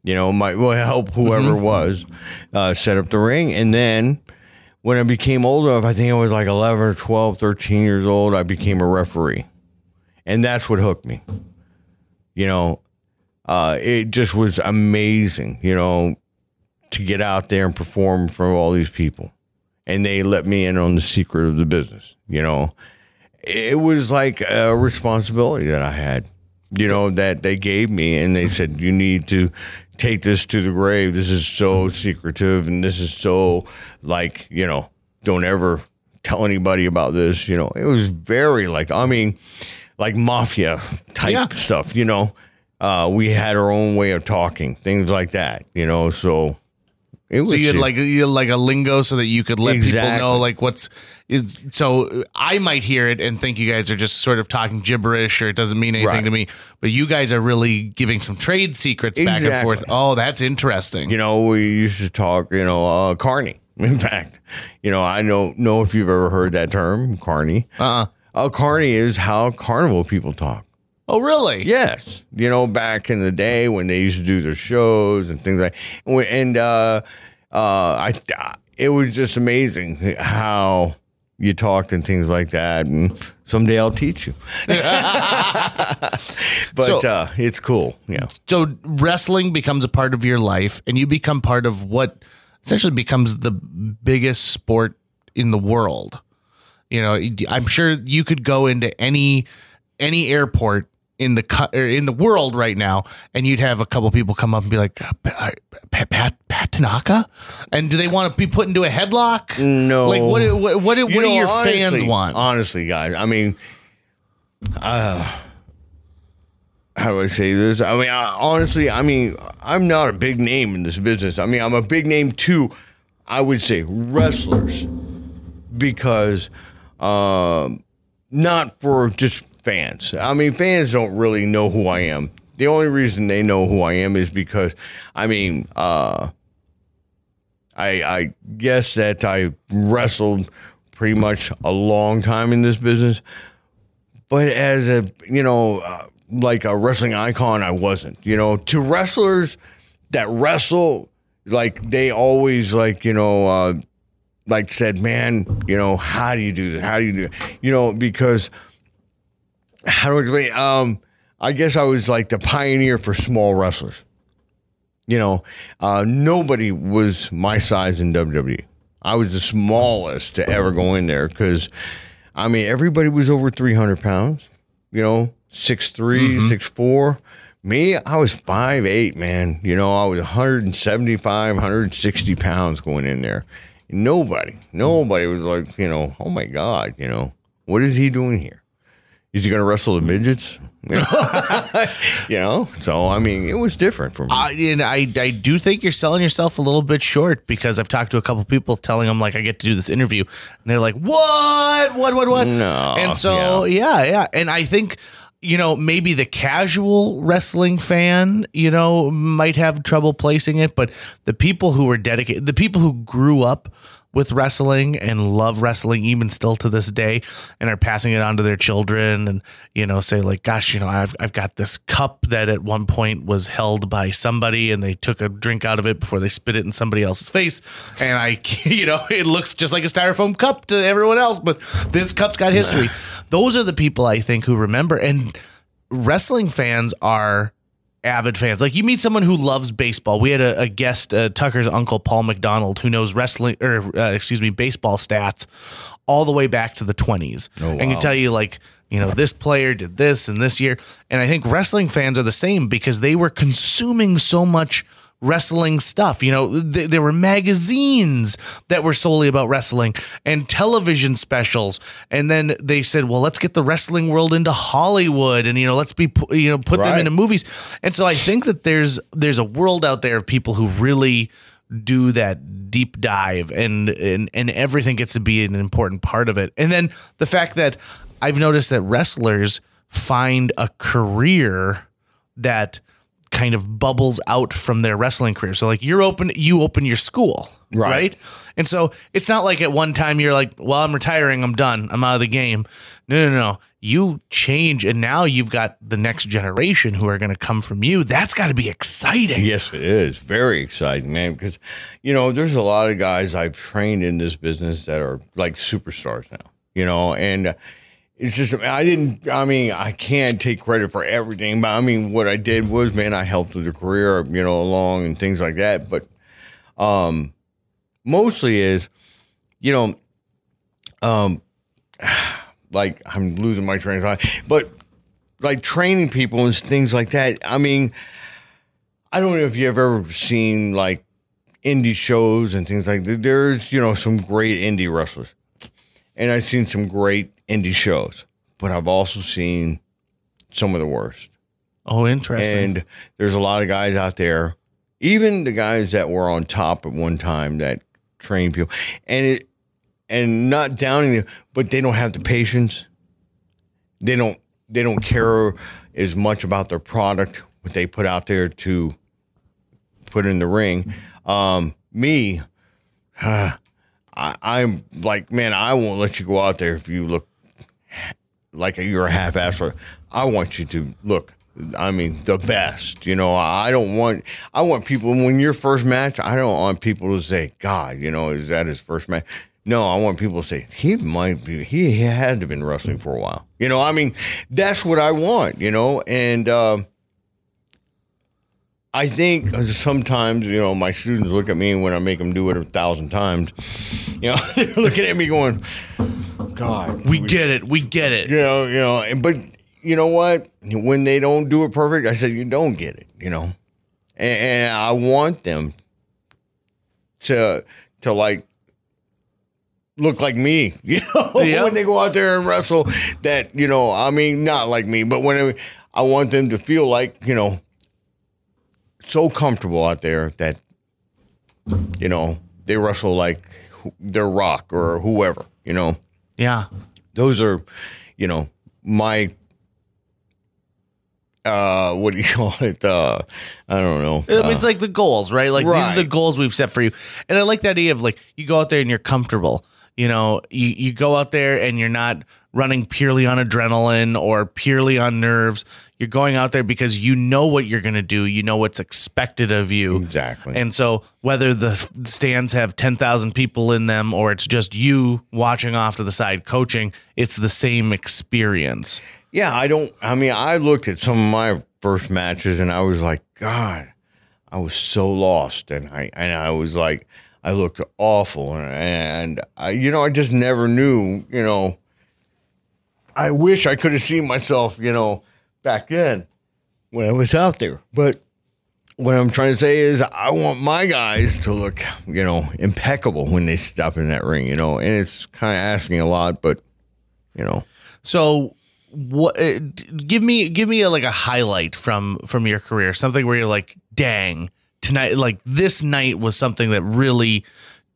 Help whoever was set up the ring. And then when I became older, I think I was like 11 or 12, 13 years old, I became a referee. And that's what hooked me. It just was amazing, to get out there and perform for all these people. And they let me in on the secret of the business, It was like a responsibility that I had, that they gave me. And they said, you need to take this to the grave. This is so secretive. And this is so don't ever tell anybody about this. It was very like mafia type stuff, we had our own way of talking, things like that, so it was. So you had like a lingo so that you could let people know so I might hear it and think you guys are just sort of talking gibberish or it doesn't mean anything to me, but you guys are really giving some trade secrets back and forth. Oh, that's interesting. We used to talk, carny. In fact, I don't know if you've ever heard that term, carny. Carny is how carnival people talk. Oh, really? Yes. Back in the day when they used to do their shows and things like that. And it was just amazing how you talked and things like that. And someday I'll teach you. But it's cool. Yeah. So wrestling becomes a part of your life and you become part of what essentially becomes the biggest sport in the world. I'm sure you could go into any airport in the world right now, and you'd have a couple people come up and be like, Pat Tanaka, and do they want to be put into a headlock? No. Like what do your fans want? Honestly, guys, how do I say this? Honestly, I'm not a big name in this business. I'm a big name to, I would say, wrestlers, because not for just fans. Fans don't really know who I am. The only reason they know who I am is because, I guess that I wrestled pretty much a long time in this business, but as a, like a wrestling icon, I wasn't. To wrestlers that wrestle, they always said, man, how do you do this? How do you do it? Because how do I explain? I guess I was like the pioneer for small wrestlers. Nobody was my size in WWE. I was the smallest to ever go in there because, everybody was over 300 pounds, 6'3", 6'4". Me, I was 5'8", man. I was 175, 160 pounds going in there. Nobody was like, oh my God, what is he doing here? Is he going to wrestle the midgets? So, it was different for me. And I do think you're selling yourself a little bit short, because I've talked to a couple people telling them, I get to do this interview. And they're like, what? No. And so, yeah. And I think, you know, maybe the casual wrestling fan, you know, might have trouble placing it, but the people who were dedicated, the people who grew up with wrestling and love wrestling even still to this day and are passing it on to their children and, you know, say like, gosh, you know, I've got this cup that at one point was held by somebody and they took a drink out of it before they spit it in somebody else's face. And I, you know, it looks just like a styrofoam cup to everyone else, but this cup's got history. Those are the people I think who remember, and wrestling fans are avid fans. Like you meet someone who loves baseball. We had a guest, Tucker's uncle, Paul McDonald, who knows wrestling baseball stats all the way back to the 20s. Oh, wow. And can tell you like, you know, this player did this and this year. And I think wrestling fans are the same because they were consuming so much wrestling stuff. You know, there were magazines that were solely about wrestling and television specials. And then they said, well, let's get the wrestling world into Hollywood and, you know, let's put them into movies. And so I think that there's a world out there of people who really do that deep dive and everything gets to be an important part of it. And then the fact that I've noticed that wrestlers find a career that kind of bubbles out from their wrestling career. So like you open your school, right? And so it's not like at one time you're like, well, I'm retiring, I'm done, I'm out of the game. No. You change and now you've got the next generation who are going to come from you. That's got to be exciting. Yes, it is. Very exciting, man, because, you know, there's a lot of guys I've trained in this business that are like superstars now, you know, and it's just, I can't take credit for everything, but I mean, what I did was, man, I helped with their career, you know, along and things like that. But mostly is, you know, like I'm losing my train of thought, but like training people and things like that. I mean, I don't know if you've ever seen like indie shows and things like that. There's, you know, some great indie wrestlers. And I've seen some great indie shows, but I've also seen some of the worst. Oh, interesting. And there's a lot of guys out there, even the guys that were on top at one time that train people, and not downing them, but they don't have the patience. They don't care as much about their product, what they put out there to put in the ring. I'm like, man, I won't let you go out there if you look like you're a half-ass. I want you to look, I mean, the best. You know, I want people, when your first match, I don't want people to say, God, you know, is that his first match? No, I want people to say, he had to have been wrestling for a while. You know, I mean, that's what I want, you know, and I think sometimes, you know, my students look at me when I make them do it 1,000 times. You know, they're looking at me going, God. We get it. You know, but you know what? When they don't do it perfect, I said, you don't get it, you know. And I want them to like look like me, you know, when they go out there and wrestle that, you know, I mean, not like me, but when I want them to feel like, you know, so comfortable out there that, you know, they wrestle like they're Rock or whoever, you know. Yeah. Those are, you know, my, what do you call it? I don't know. I mean, it's like the goals, right? Like these are the goals we've set for you. And I like the idea of like, you go out there and you're comfortable. You know, you go out there and you're not running purely on adrenaline or purely on nerves. You're going out there because you know what you're going to do. You know what's expected of you. Exactly. And so whether the stands have 10,000 people in them or it's just you watching off to the side coaching, it's the same experience. Yeah, I looked at some of my first matches and I was like, God, I was so lost. And I was like, I looked awful. And I, you know, I just never knew, you know, I wish I could have seen myself, you know, back then when I was out there. But what I'm trying to say is I want my guys to look, you know, impeccable when they step in that ring, you know, and it's kind of asking a lot, but, you know. So what, give me a highlight from your career, something where you're like, dang, tonight, like this night was something that really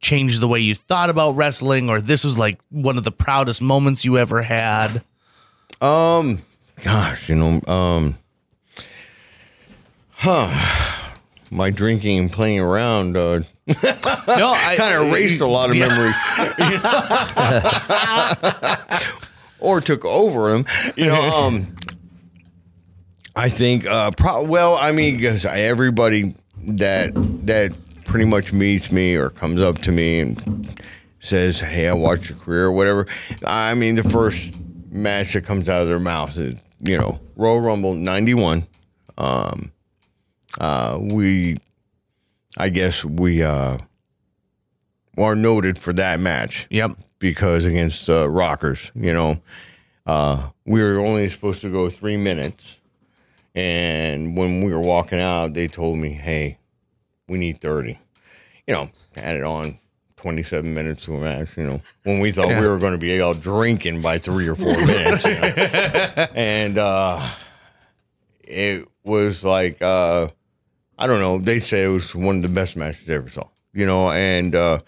changed the way you thought about wrestling, or this was like one of the proudest moments you ever had. gosh, my drinking and playing around No, kind of erased a lot of memories. Or took over them. I think, because everybody that pretty much meets me or comes up to me and says, hey, I watched your career or whatever. I mean, the first match that comes out of their mouth is, Royal Rumble 91. We are noted for that match. Yep. Because against Rockers, we were only supposed to go 3 minutes. And when we were walking out, they told me, hey, we need 30. Added on 27 minutes to a match, when we thought we were going to be all drinking by 3 or 4 minutes. And it was like, I don't know, they say it was one of the best matches I ever saw, and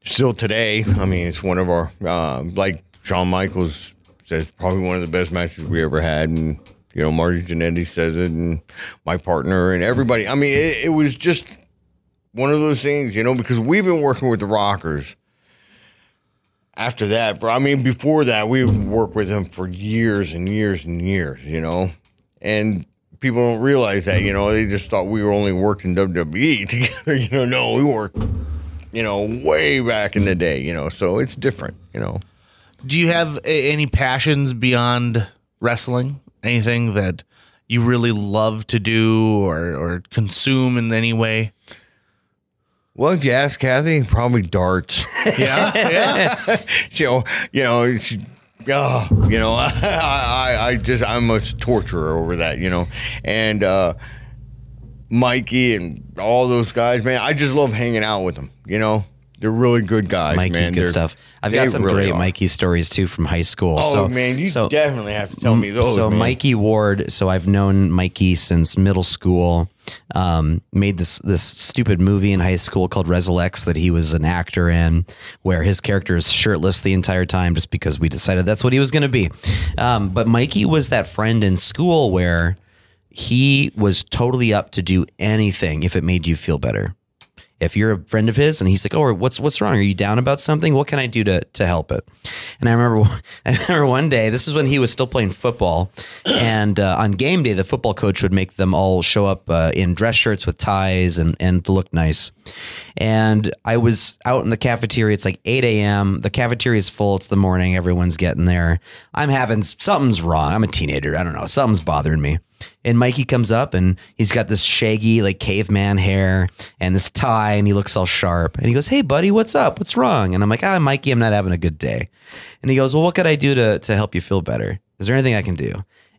still today, I mean, it's one of our, like Shawn Michaels says, probably one of the best matches we ever had. And, Marty Jannetty says it, and my partner and everybody. I mean, it was just one of those things, because we've been working with the Rockers after that. Before that, we worked with them for years and years and years, and people don't realize that, they just thought we were only working WWE together. No, we worked, way back in the day, so it's different, Do you have any passions beyond wrestling? Anything that you really love to do or consume in any way? Well, if you ask Kathy, probably darts. Yeah. I'm a torturer over that, and Mikey and all those guys, man, I just love hanging out with them, They're really good guys, Mikey's man. good stuff. I've got some great Mikey stories too from high school. Oh, man, you definitely have to tell me those. So man. Mikey Ward. So I've known Mikey since middle school. Made this stupid movie in high school called Resurrects that he was an actor in, where his character is shirtless the entire time, just because we decided that's what he was going to be. But Mikey was that friend in school where he was totally up to do anything if it made you feel better. If you're a friend of his and he's like, oh, what's wrong? Are you down about something? What can I do to help it? And I remember one day, this is when he was still playing football. And on game day, the football coach would make them all show up in dress shirts with ties and to look nice. And I was out in the cafeteria. It's like 8 a.m. The cafeteria is full. It's the morning. Everyone's getting there. Something's wrong. I'm a teenager. I don't know. Something's bothering me. And Mikey comes up and he's got this shaggy, like caveman hair and this tie, and he looks all sharp. And he goes, hey, buddy, what's up? What's wrong? And I'm like, Mikey, I'm not having a good day. And he goes, well, what could I do to help you feel better? Is there anything I can do?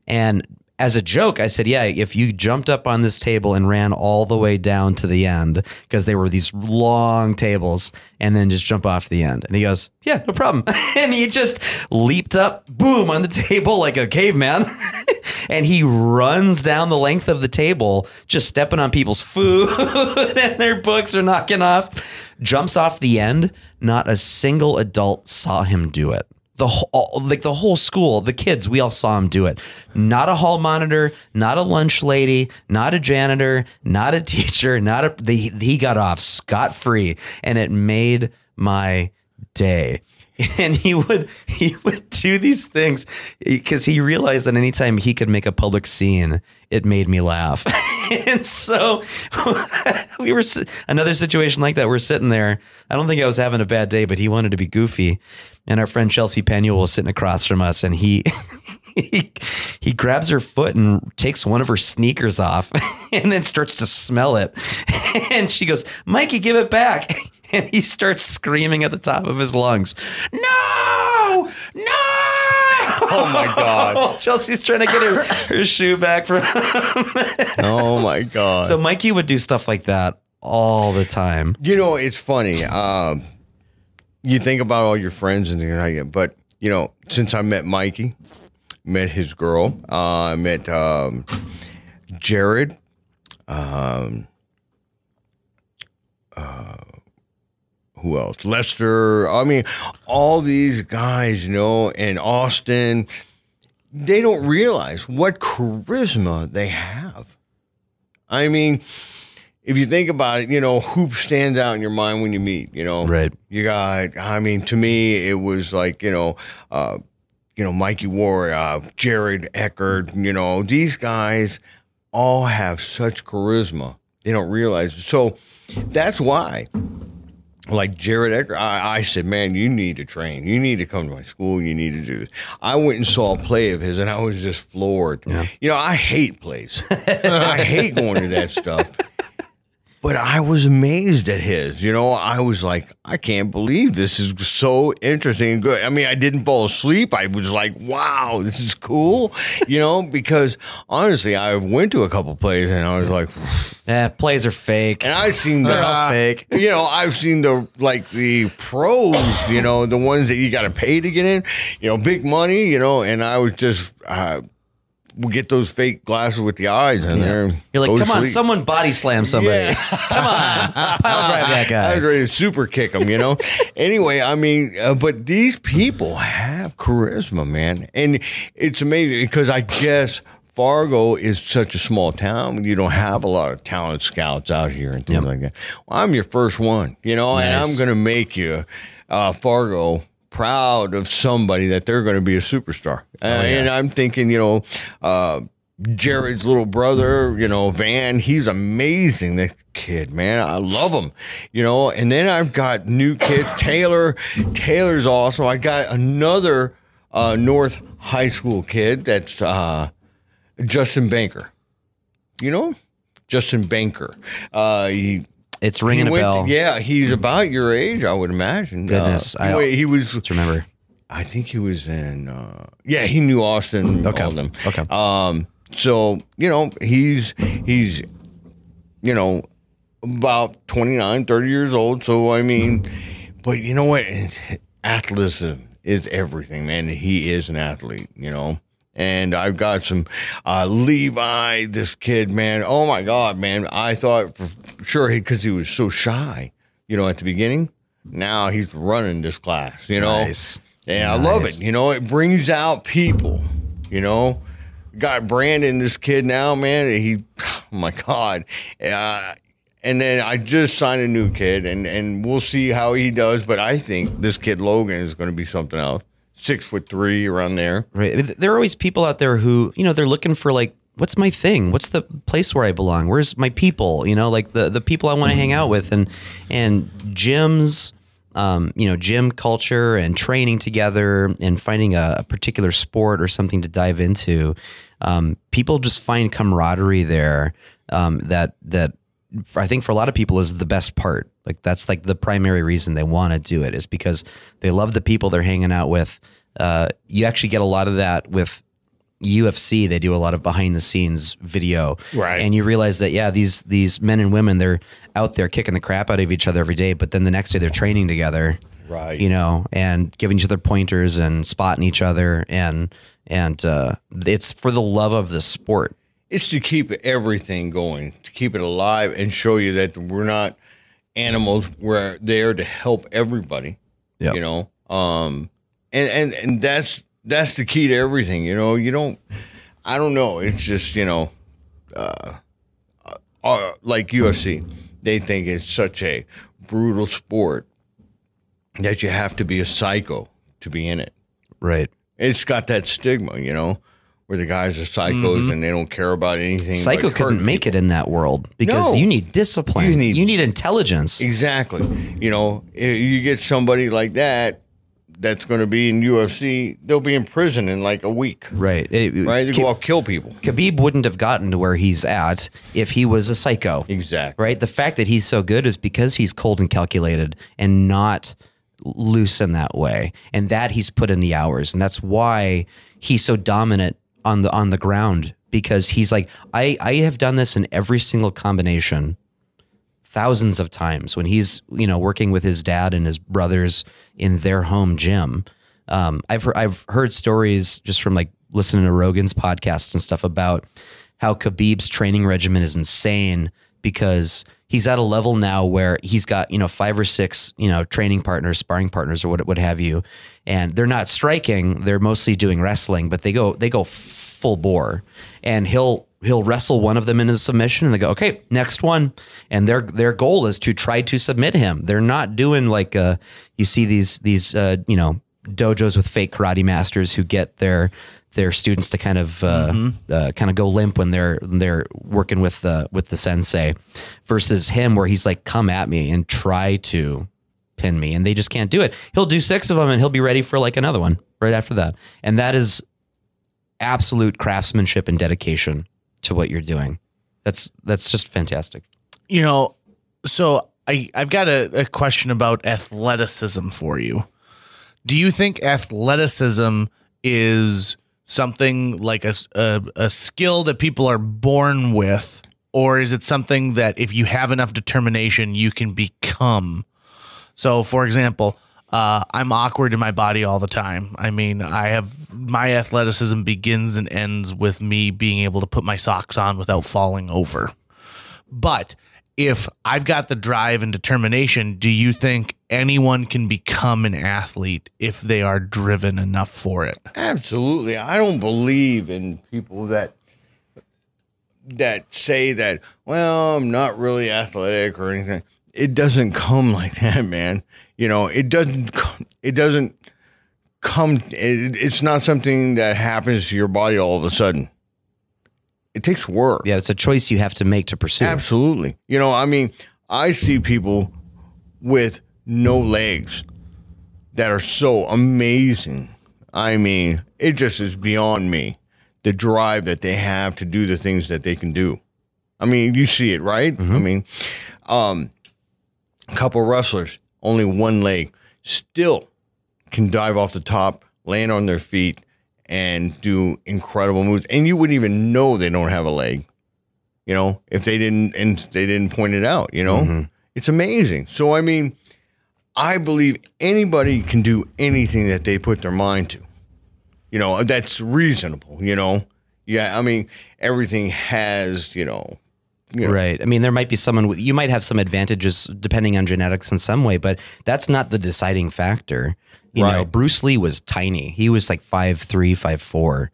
And as a joke, I said, yeah, if you jumped up on this table and ran all the way down to the end, because they were these long tables, and then just jump off the end. And he goes, yeah, no problem. And he just leaped up, boom, on the table like a caveman. And he runs down the length of the table, just stepping on people's food and their books are knocking off, jumps off the end. Not a single adult saw him do it. The whole school, the kids, we all saw him do it. Not a hall monitor, not a lunch lady, not a janitor, not a teacher, he got off scot-free, and it made my day. And he would do these things because he realized that anytime he could make a public scene, it made me laugh. And so we were another situation like that. We're sitting there. I don't think I was having a bad day, but he wanted to be goofy. And our friend Chelsea Penuel was sitting across from us, and he grabs her foot and takes one of her sneakers off and then starts to smell it. And she goes, Mikey, give it back. And he starts screaming at the top of his lungs, no, no. Oh, my God. Chelsea's trying to get her shoe back from him. Oh, my God. So Mikey would do stuff like that all the time. It's funny. You think about all your friends and things like that, but, since I met Mikey, met his girl, I met Jared, who else? Lester. I mean, all these guys, and Austin. they don't realize what charisma they have. I mean, if you think about it, who stands out in your mind when you meet, Right. You got, I mean, to me, it was like, Mikey Ward, Jared Eckert, these guys all have such charisma. They don't realize it. So that's why, like Jared Eckert, I said, man, you need to train. You need to come to my school. You need to do this. I went and saw a play of his, and I was just floored. Yeah. I hate plays. I hate going to that stuff. But I was amazed at his. I was like, I can't believe this is so interesting and good. I mean, I didn't fall asleep. I was like, wow, this is cool. Because honestly, I went to a couple plays and I was like, plays are fake. and I've seen They're all fake. I've seen the pros, the ones that you got to pay to get in, big money, and I was just, we'll get those fake glasses with the eyes in there. You're like, come on, someone body slam somebody. Yeah. Come on, pile drive that guy. I was ready to super kick him, Anyway, I mean, but these people have charisma, man. And it's amazing because I guess Fargo is such a small town. You don't have a lot of talent scouts out here and things like that. Well, I'm your first one, and I'm going to make you Fargo proud of somebody that they're going to be a superstar. And I'm thinking, Jared's little brother, Van, he's amazing. That kid, man, I love him, and then I've got new kids. Taylor's awesome. I got another North High School kid that's Justin Banker. Justin Banker. It's ringing a bell. Yeah, he's about your age, I would imagine. Goodness, he was. Let's remember. I think he was in. He knew Austin. Okay. All of them. Okay. So he's about 29, 30 years old. So I mean, but you know what? Athleticism is everything, man. He is an athlete. And I've got some Levi, this kid, man. Oh, my God, man. I thought for sure because he was so shy, at the beginning. Now he's running this class, Nice. And I love it. It brings out people, Got Brandon, this kid now, man. Oh, my God. And then I just signed a new kid, and we'll see how he does. But I think this kid, Logan, is going to be something else. 6'3", around there. Right. There are always people out there who, they're looking for like, what's my thing? What's the place where I belong? Where's my people? Like the people I want to hang out with, and gyms, gym culture and training together and finding a particular sport or something to dive into. People just find camaraderie there. That I think for a lot of people is the best part. Like that's like the primary reason they want to do it is because they love the people they're hanging out with. You actually get a lot of that with UFC. They do a lot of behind the scenes video. Right. And you realize that, these men and women, they're out there kicking the crap out of each other every day, but then the next day they're training together. Right. And giving each other pointers and spotting each other. And it's for the love of the sport. It's to keep everything going, to keep it alive and show you that we're not animals. We're there to help everybody, Yep. And that's the key to everything. I don't know. It's just, like UFC, they think it's such a brutal sport that you have to be a psycho to be in it. Right. It's got that stigma, where the guys are psychos and they don't care about anything. Psycho couldn't make it in that world because you need discipline. You need intelligence. Exactly. If you get somebody like that that's going to be in UFC, they'll be in prison in like a week. Right. Right? They go out kill people. Khabib wouldn't have gotten to where he's at if he was a psycho. Exactly. Right. The fact that he's so good is because he's cold and calculated and not loose in that way. And that he's put in the hours. And that's why he's so dominant on the ground, because he's like, I have done this in every single combination thousands of times when he's, working with his dad and his brothers in their home gym. I've heard stories just from like listening to Rogan's podcasts and stuff about how Khabib's training regimen is insane because he's at a level now where he's got, 5 or 6, training partners, sparring partners, or what have you. And they're not striking. They're mostly doing wrestling, but they go full bore, and he'll wrestle one of them into submission, and they go, okay, next one. And their goal is to try to submit him. They're not doing like, you see these dojos with fake karate masters who get their students to kind of go limp when they're working with the sensei, versus him where he's like, come at me and try to pin me, and they just can't do it. He'll do 6 of them and he'll be ready for like another one right after that. And that is absolute craftsmanship and dedication to what you're doing. That's just fantastic. So I've got a question about athleticism for you. Do you think athleticism is something like a skill that people are born with, or is it something that if you have enough determination, you can become? So, for example, I'm awkward in my body all the time. I mean, my athleticism begins and ends with me being able to put my socks on without falling over. But if I've got the drive and determination, do you think anyone can become an athlete if they are driven enough for it? Absolutely. I don't believe in people that say that, well, I'm not really athletic or anything. It doesn't come like that, man. It doesn't come. It's not something that happens to your body all of a sudden. It takes work. Yeah, it's a choice you have to make to pursue. Absolutely. I see people with no legs that are so amazing. I mean, it just is beyond me, the drive that they have to do the things that they can do. I mean, you see it, right? Mm-hmm. I mean, a couple wrestlers, only one leg, still can dive off the top, land on their feet, and do incredible moves. And you wouldn't even know they don't have a leg, if they didn't point it out, Mm-hmm. It's amazing. So, I mean, I believe anybody can do anything that they put their mind to, that's reasonable, Yeah. I mean, everything has, Right. I mean, there might be you might have some advantages depending on genetics in some way, but that's not the deciding factor. You know, Bruce Lee was tiny. He was like 5'3", 5'4",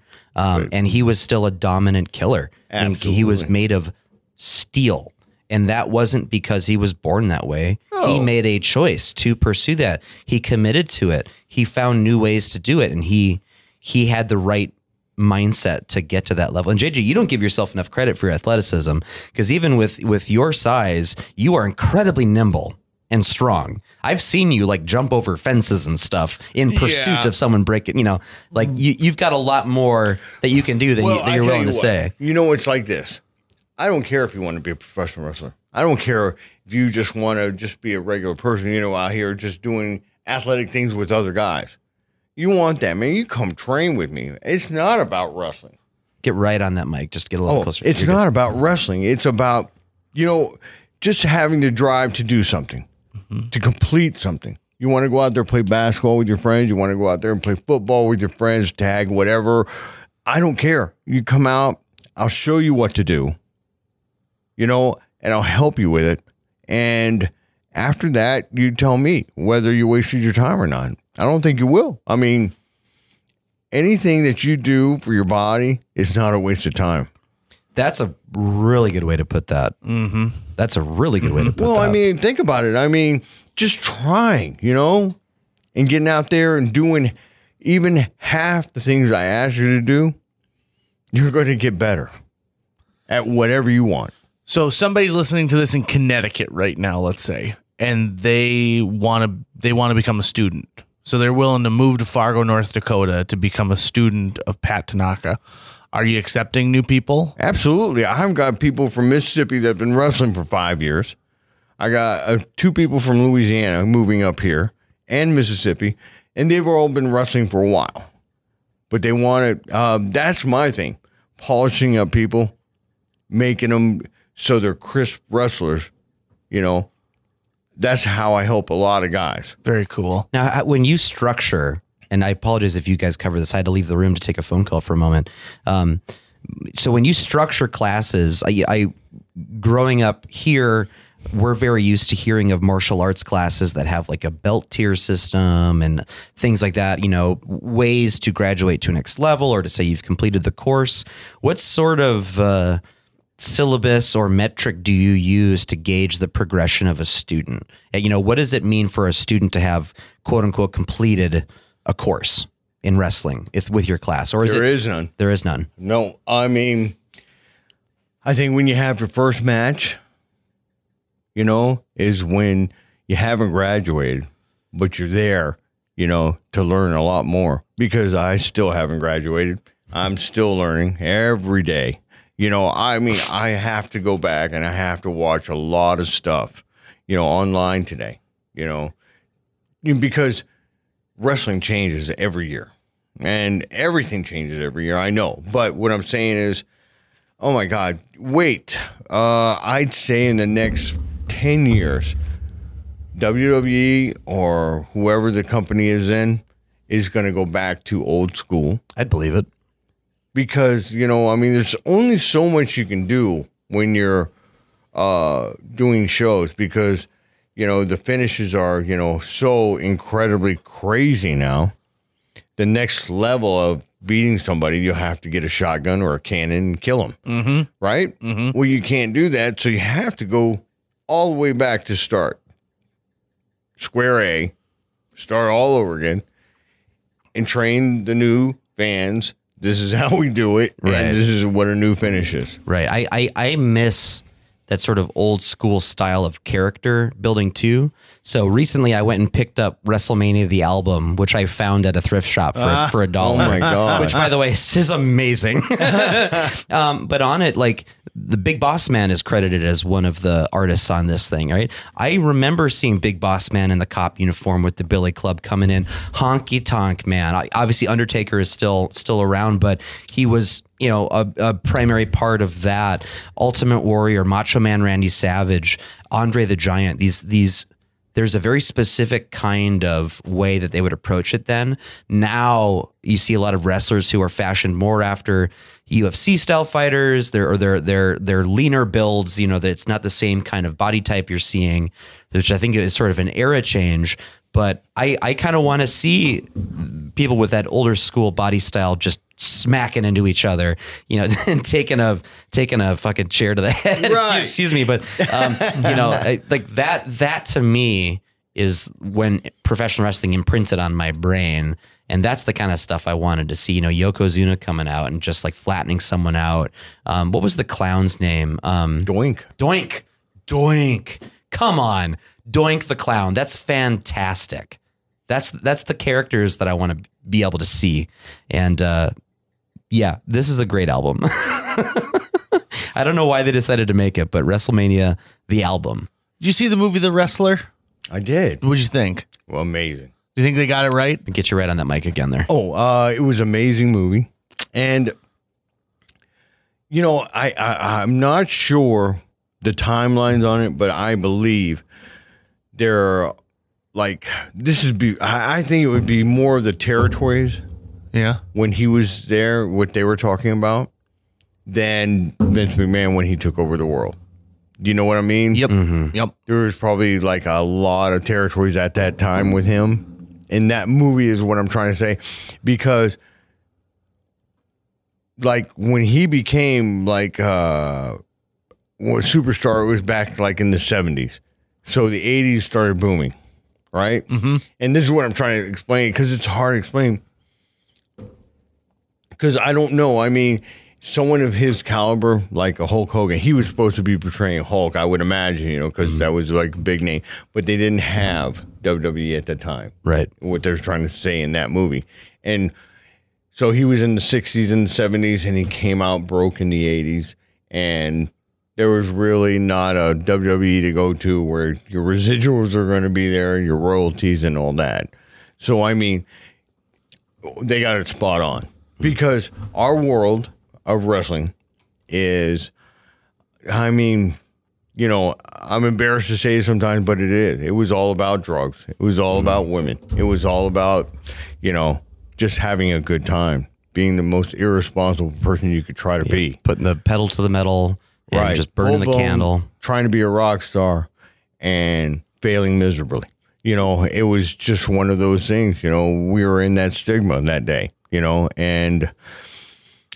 and he was still a dominant killer. Absolutely. And he was made of steel, and that wasn't because he was born that way. Oh. He made a choice to pursue that. He committed to it. He found new ways to do it, and he had the right mindset to get to that level. And JJ, you don't give yourself enough credit for your athleticism, because even with your size, you are incredibly nimble and strong. I've seen you like jump over fences and stuff in pursuit of someone breaking, like you've got a lot more that you can do than you're willing to say. It's like this. I don't care if you want to be a professional wrestler. I don't care if you just want to just be a regular person, out here just doing athletic things with other guys. You want that, man. You come train with me. It's not about wrestling. Get right on that mic. Just get a little closer. It's not about wrestling. It's about, just having the drive to do something, to complete something. You want to go out there and play basketball with your friends. You want to go out there and play football with your friends, tag, whatever. I don't care. You come out, I'll show you what to do, and I'll help you with it. And after that, you tell me whether you wasted your time or not. I don't think you will. I mean, anything that you do for your body is not a waste of time. That's a really good way to put that. Mm-hmm. That's a really good way to put that. Well, I mean, think about it. I mean, just trying, and getting out there and doing even half the things I asked you to do, you're going to get better at whatever you want. So somebody's listening to this in Connecticut right now, let's say, and they want to become a student. So they're willing to move to Fargo, North Dakota to become a student of Pat Tanaka. Are you accepting new people? Absolutely. I've got people from Mississippi that have been wrestling for 5 years. I got 2 people from Louisiana moving up here and Mississippi, and they've all been wrestling for a while. But they want to, that's my thing, polishing up people, making them so they're crisp wrestlers, That's how I help a lot of guys. Very cool. Now, when you structure, and I apologize if you guys cover this, I had to leave the room to take a phone call for a moment. So when you structure classes, I growing up here, we're very used to hearing of martial arts classes that have like a belt tier system and things like that, you know, ways to graduate to a next level or to say you've completed the course. What sort of syllabus or metric do you use to gauge the progression of a student? You know, what does it mean for a student to have quote unquote completed a course in wrestling with your class? Or there is none. There is none. No, I mean, I think when you have your first match, you know, is when you haven't graduated, but you're there, you know, to learn a lot more, because I still haven't graduated. I'm still learning every day. You know, I mean, I have to go back and I have to watch a lot of stuff, you know, online today, you know, because wrestling changes every year and everything changes every year. I know. But what I'm saying is, oh my God, wait, I'd say in the next 10 years, WWE or whoever the company is in is going to go back to old school. I'd believe it. Because, you know, I mean, there's only so much you can do when you're doing shows, because, you know, the finishes are, you know, so incredibly crazy now. The next level of beating somebody, you'll have to get a shotgun or a cannon and kill them. Mm-hmm. Right? Mm-hmm. Well, you can't do that. So you have to go all the way back to start. Square A, start all over again, and train the new fans. This is how we do it, right. And this is what a new finish is. Right. I miss that sort of old school style of character building too. So recently I went and picked up WrestleMania the album, which I found at a thrift shop for $1. Oh my God. Which, by the way, is amazing. But on it, like, the Big Boss Man is credited as one of the artists on this thing, right? I remember seeing Big Boss Man in the cop uniform with the Billy Club coming in. Honky Tonk Man. Obviously, Undertaker is still around, but he was, you know, a primary part of that. Ultimate Warrior, Macho Man Randy Savage, Andre the Giant. These there's a very specific kind of way that they would approach it then. Now you see a lot of wrestlers who are fashioned more after UFC style fighters. They're leaner builds, you know, that it's not the same kind of body type you're seeing, which I think is sort of an era change. But I kind of want to see people with that older school body style just smacking into each other, you know, and taking a fucking chair to the head. Right. Excuse me, but you know, like that to me is when professional wrestling imprinted on my brain. And that's the kind of stuff I wanted to see. You know, Yokozuna coming out and just like flattening someone out. What was the clown's name? Doink. Come on. Doink the Clown. That's fantastic. That's the characters that I want to be able to see. And yeah, this is a great album. I don't know why they decided to make it, but WrestleMania, the album. Did you see the movie The Wrestler? I did. What'd you think? Well, amazing. Do you think they got it right? Get you right on that mic again there. Oh, it was an amazing movie. And, you know, I'm not sure the timelines on it, but I believe they're like, I think it would be more of the territories. Yeah. When he was there, what they were talking about, than Vince McMahon when he took over the world. Do you know what I mean? Yep. Mm-hmm. Yep. There was probably like a lot of territories at that time with him. And that movie is what I'm trying to say, because like when he became like superstar, it was back like in the 70s. So the 80s started booming, right? Mm-hmm. And this is what I'm trying to explain, because it's hard to explain. Because I don't know. I mean, someone of his caliber, like a Hulk Hogan, he was supposed to be portraying Hulk, I would imagine, you know, because that was like a big name. But they didn't have WWE at the time. Right. What they're trying to say in that movie. And so he was in the 60s and the 70s, and he came out broke in the 80s. And there was really not a WWE to go to where your residuals are going to be there, your royalties and all that. So, I mean, they got it spot on. Because our world of wrestling is, I mean, you know, I'm embarrassed to say it sometimes, but it is. It was all about drugs. It was all about women. It was all about, you know, just having a good time, being the most irresponsible person you could try to be. Putting the pedal to the metal, and right? just burning the candle. Trying to be a rock star. and failing miserably. You know, it was just one of those things. You know, we were in that stigma that day. You know, and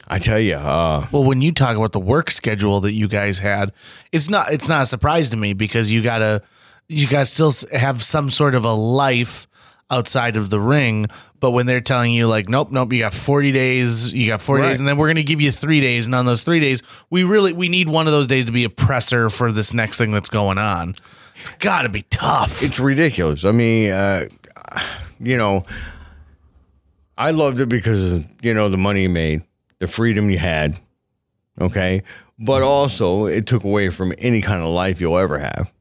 I tell you, well, when you talk about the work schedule that you guys had, it's not a surprise to me because you gotta still have some sort of a life outside of the ring. But when they're telling you like, nope, you got 40 days, Right. and then we're going to give you 3 days. And on those 3 days, we need one of those days to be a presser for this next thing that's going on. It's got to be tough. it's ridiculous. I mean, you know, I loved it because, you know, the money you made, the freedom you had. Okay. But also it took away from any kind of life you'll ever have,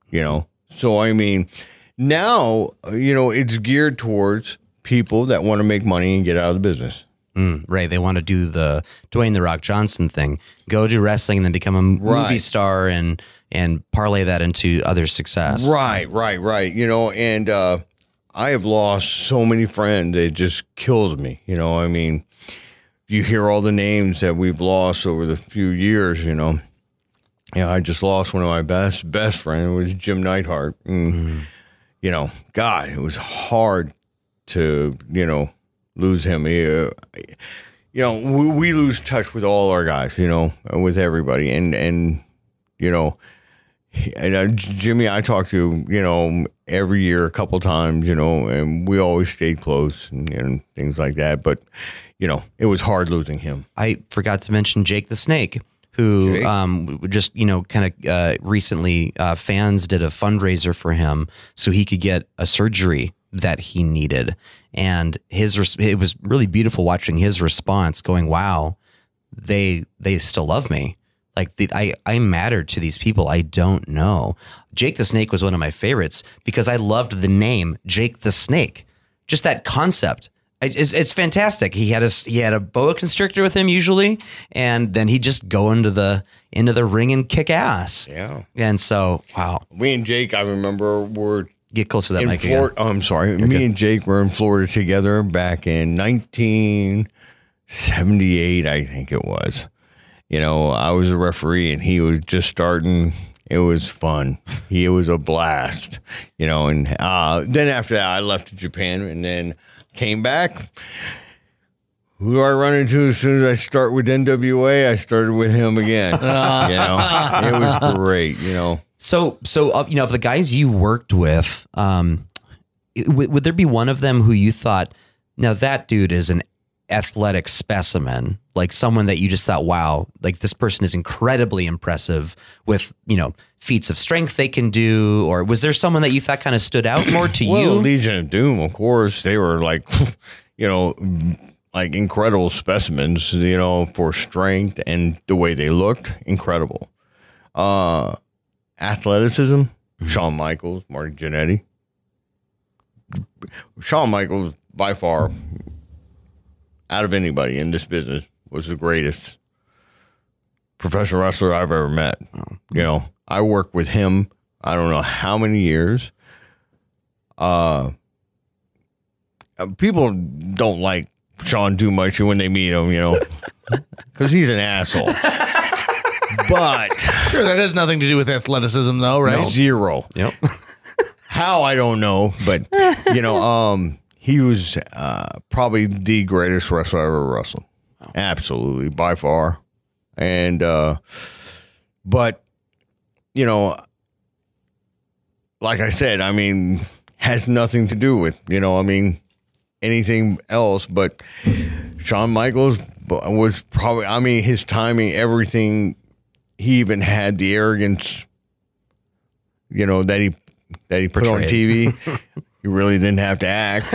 you know? So, I mean, now, you know, it's geared towards people that want to make money and get out of the business. Right. They want to do the Dwayne "The Rock" Johnson thing, go do wrestling and then become a movie star and parlay that into other success. Right. You know, and I have lost so many friends. It just kills me. You know, I mean, you hear all the names that we've lost over the few years, you know. Yeah, I just lost one of my best friends. It was Jim Neidhart. You know, God, it was hard to, you know, lose him. You know, we lose touch with all our guys, you know, with everybody. And you know, and Jimmy, I talk to, you know, every year a couple times, you know, and we always stayed close and things like that. But, you know, it was hard losing him. I forgot to mention Jake the Snake, who just, you know, kind of recently fans did a fundraiser for him so he could get a surgery that he needed. And it was really beautiful watching his response going, wow, they still love me. Like I mattered to these people I don't know. Jake the Snake was one of my favorites because I loved the name Jake the Snake. Just that concept. It's fantastic. He had a boa constrictor with him usually, and then he'd just go into the ring and kick ass. Yeah. And so, wow. Me and Jake, I remember, were Get close to that in mic Florida. again. Oh, I'm sorry. Me and Jake were in Florida together back in 1978, I think it was. You know, I was a referee and he was just starting. It was fun. It was a blast, you know. And then after that, I left to Japan and then came back. Who do I run into as soon as I start with NWA? I started with him again. You know, it was great, you know. So you know, of the guys you worked with, would there be one of them who you thought, now that dude is an athletic specimen, like someone that you just thought, wow, like this person is incredibly impressive with, you know, feats of strength they can do? Or was there someone that you thought kind of stood out more to you? Legion of Doom, of course. They were like, you know, like incredible specimens, you know, for strength and the way they looked, incredible. Athleticism, Shawn Michaels, Marty Jannetty. Shawn Michaels, by far, out of anybody in this business, was the greatest professional wrestler I've ever met. You know, I worked with him, I don't know how many years. People don't like Shawn too much when they meet him, you know, because he's an asshole. But Sure, that has nothing to do with athleticism, though, right? Zero. Yep. How, I don't know, but you know, he was probably the greatest wrestler I ever wrestled. Absolutely, by far. And but you know, like I said, I mean, has nothing to do with, you know, I mean, anything else. But Shawn Michaels was probably, I mean, his timing, everything. He even had the arrogance, you know, that he put on TV. He really didn't have to act,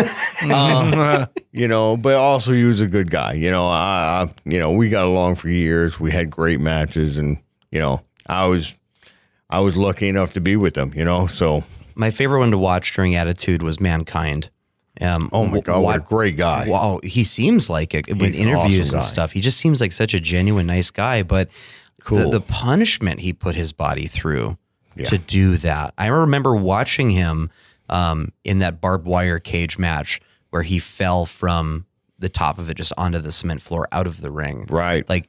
you know. But also, he was a good guy. You know, you know, we got along for years. We had great matches, and you know, I was lucky enough to be with him. You know, so My favorite one to watch during Attitude was Mankind. Oh my God, what a great guy. Wow, he seems like it when He's an interviews awesome and guy. stuff. He just seems like such a genuine, nice guy. But Cool. the punishment he put his body through to do that. I remember watching him in that barbed wire cage match where he fell from the top of it just onto the cement floor out of the ring. Right. Like,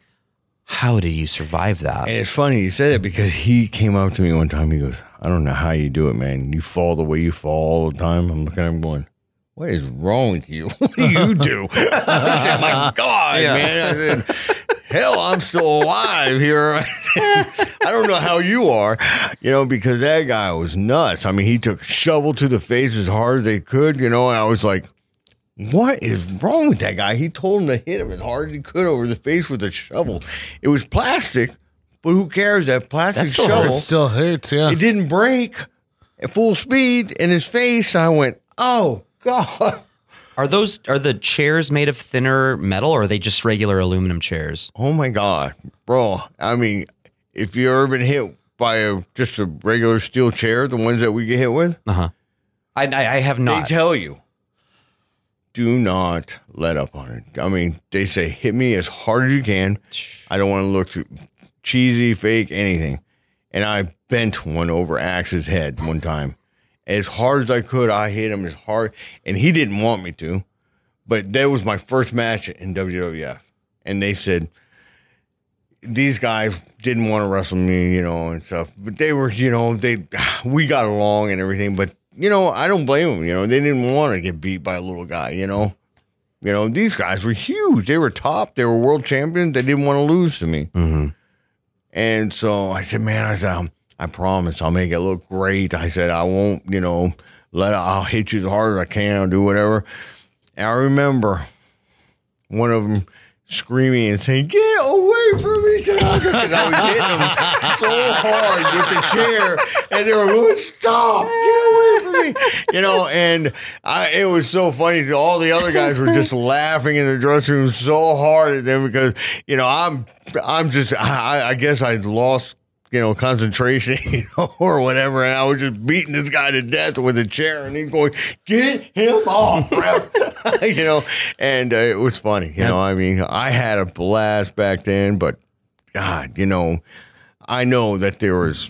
how did you survive that? And it's funny you say that because he came up to me one time. He goes, I don't know how you do it, man. You fall the way you fall all the time. I'm looking at him going, what is wrong with you? What do you do? I said, my God, man. I said, hell, I'm still alive here. I said, I don't know how you are, because that guy was nuts. I mean, he took a shovel to the face as hard as they could, and I was like, what is wrong with that guy? He told him to hit him as hard as he could over the face with a shovel. It was plastic, but who cares? That plastic shovel still hurts, yeah. It didn't break at full speed in his face. I went, oh, God. Are the chairs made of thinner metal, or are they just regular aluminum chairs? Oh, my God. Bro, I mean, if you've ever been hit by just a regular steel chair, the ones that we get hit with, I have not. They tell you, do not let up on it. I mean, they say, hit me as hard as you can. I don't want to look too cheesy, fake, anything. And I bent one over Axe's head one time. As hard as I could, I hit him as hard. And he didn't want me to. But that was my first match in WWF. And they said, these guys didn't want to wrestle me, and stuff. But they were, we got along and everything. But, I don't blame them. They didn't want to get beat by a little guy, These guys were huge. They were top. They were world champions. They didn't want to lose to me. Mm-hmm. And so I said, man, I promise I'll make it look great. I said, I won't, I'll hit you as hard as I can. I'll do whatever. And I remember one of them screaming and saying, get away from me, Tanaka. Because I was hitting them so hard with the chair. And they were going, stop, get away from me. And it was so funny. All the other guys were just laughing in the dressing room so hard at them because, I guess I lost, concentration, or whatever. And I was just beating this guy to death with a chair, and he's going, get him off, bro. And it was funny. I mean, I had a blast back then, but God, I know that there was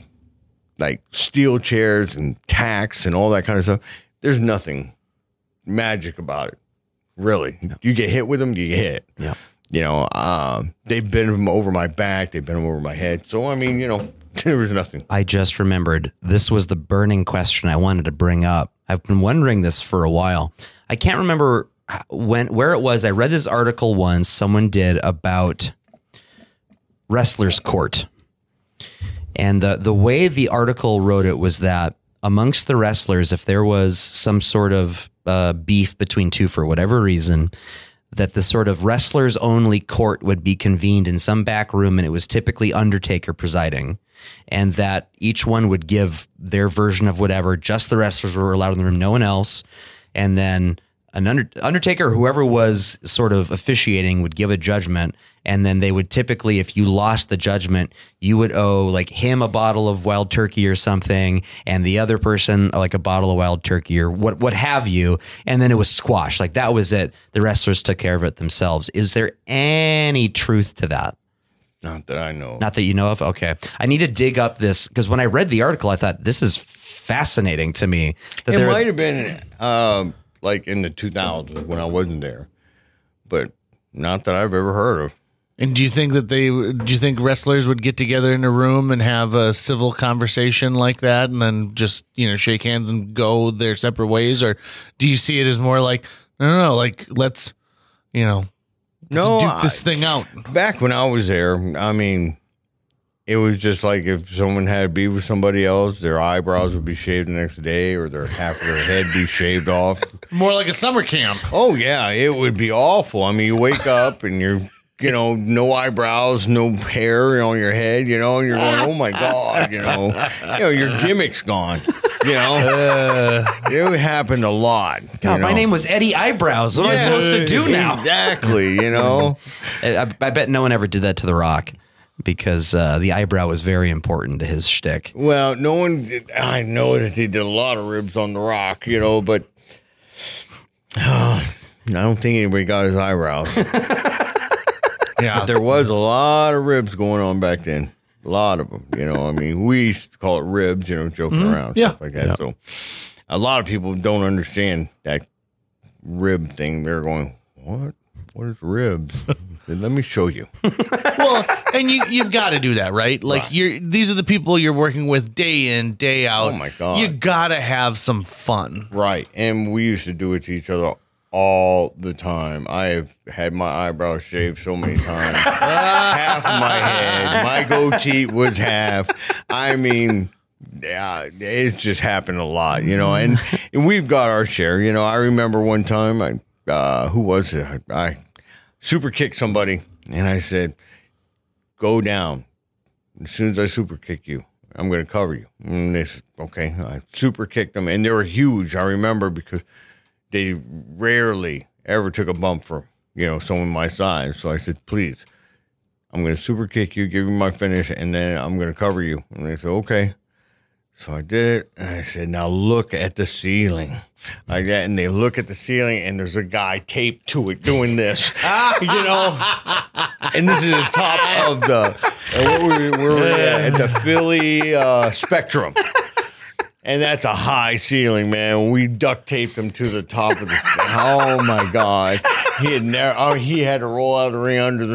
like steel chairs and tacks and all that kind of stuff. There's nothing magic about it, really. You get hit with them, you get hit. Yeah. They've been them over my back. They've been them over my head. So, I mean, there was nothing. I just remembered this was the burning question I wanted to bring up. I've been wondering this for a while. I can't remember where it was. I read this article once someone did about Wrestler's Court. And the way the article wrote it was that amongst the wrestlers, if there was some sort of beef between two for whatever reason, that the sort of wrestlers only court would be convened in some back room, and it was typically Undertaker presiding, and that each one would give their version of whatever. Just the wrestlers were allowed in the room, no one else. And then an Undertaker, whoever was sort of officiating, would give a judgment. And then they would typically, if you lost the judgment, you would owe like him a bottle of wild turkey or something, and the other person like a bottle of wild turkey or what have you. And then it was squashed. Like that was it. The wrestlers took care of it themselves. Is there any truth to that? Not that I know. Not that you know of? Okay. I need to dig up this because when I read the article, I thought this is fascinating to me. It might have been like in the 2000s when I wasn't there, but not that I've ever heard of. And do you think wrestlers would get together in a room and have a civil conversation like that and then just, shake hands and go their separate ways? Or do you see it as more like, no, like let's duke this thing out? Back when I was there, I mean, it was just like if someone had beef with somebody else, their eyebrows would be shaved the next day or their half of their head be shaved off. More like a summer camp. Oh, yeah, it would be awful. I mean, you wake up and you're no eyebrows, no hair on your head, and you're going, oh my God, your gimmick's gone, it happened a lot. God, my name was Eddie Eyebrows. What am I supposed to do now? Exactly, I bet no one ever did that to The Rock because the eyebrow was very important to his shtick. Well, no one did. I know that he did a lot of ribs on The Rock, but I don't think anybody got his eyebrows. Yeah, but there was a lot of ribs going on back then. A lot of them, I mean, we used to call it ribs, joking around, stuff like that. Yeah. So a lot of people don't understand that rib thing. They're going, what? What is ribs? Let me show you. Well, and you've got to do that, right? Like these are the people you're working with day in, day out. Oh my God. You got to have some fun. Right. And we used to do it to each other all the time. I have had my eyebrows shaved so many times. Half of my head. My goatee was half. I mean, yeah, it's just happened a lot, you know, and we've got our share. You know, I remember one time, who was it? I super kicked somebody, and I said, go down. As soon as I super kick you, I'm going to cover you. And they said, okay. I super kicked them, and they were huge, I remember, because they rarely ever took a bump for, you know, someone my size. So I said, please, I'm going to super kick you, give you my finish, and then I'm going to cover you. And they said, okay. So I did it, and I said, now look at the ceiling. Like that, and they look at the ceiling, and there's a guy taped to it doing this, you know? And this is the top of the, where we were at the Philly Spectrum. And that's a high ceiling, man. We duct taped him to the top of the. Oh my God! He had to roll out of the ring under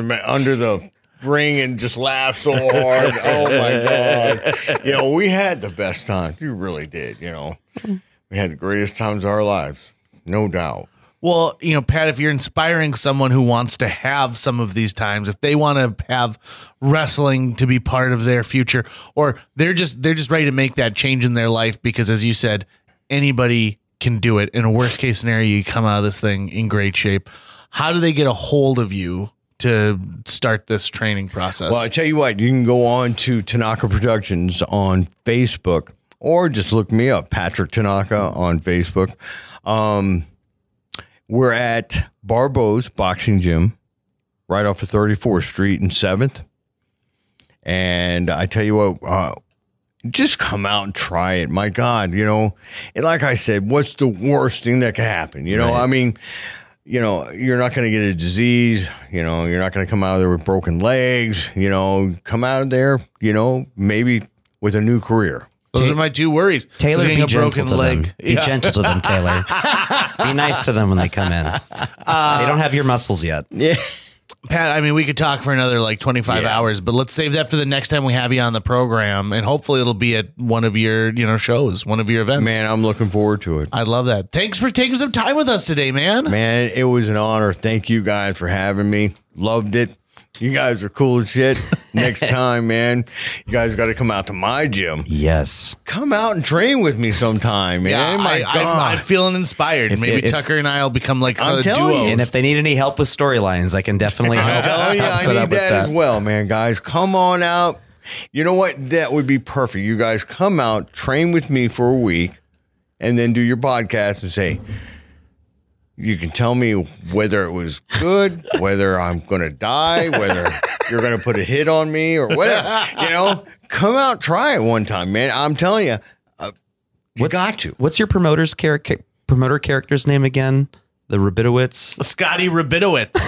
the ring and just laugh so hard. Oh my God! You know, we had the best time. We really did. You know, we had the greatest times of our lives, no doubt. Well, you know, Pat, if you're inspiring someone who wants to have some of these times, if they want to have wrestling to be part of their future, or they're just ready to make that change in their life, because as you said, anybody can do it. In a worst case scenario, you come out of this thing in great shape. How do they get a hold of you to start this training process? Well, I tell you what, you can go on to Tanaka Productions on Facebook, or just look me up, Patrick Tanaka on Facebook. We're at Barbeau's Boxing Gym, right off of 34th Street and 7th. And I tell you what, just come out and try it. My God, you know, and like I said, what's the worst thing that could happen? You know, right. I mean, you know, you're not going to get a disease. You know, you're not going to come out of there with broken legs. You know, come out of there, you know, maybe with a new career. Those are my two worries. Taylor, be gentle to them. Be gentle to them, Taylor. Be nice to them when they come in. They don't have your muscles yet. Yeah. Pat, I mean, we could talk for another like 25 hours, but let's save that for the next time we have you on the program, and hopefully it'll be at one of your, you know, shows, one of your events. Man, I'm looking forward to it. I love that. Thanks for taking some time with us today, man. Man, it was an honor. Thank you guys for having me. Loved it. You guys are cool as shit. Next time, man, you guys got to come out to my gym. Yes. Come out and train with me sometime, man. Yeah, my God. I'm feeling inspired. Maybe Tucker and I will become like a duo. And if they need any help with storylines, I can definitely help. Oh, yeah, I need that as well, man, guys. Come on out. You know what? That would be perfect. You guys come out, train with me for a week, and then do your podcast and say, you can tell me whether it was good, whether I'm going to die, whether you're going to put a hit on me or whatever. You know, come out, try it one time, man. I'm telling you, got to. What's your promoter character's name again? The Rabidowitz? Scotty Rabidowitz.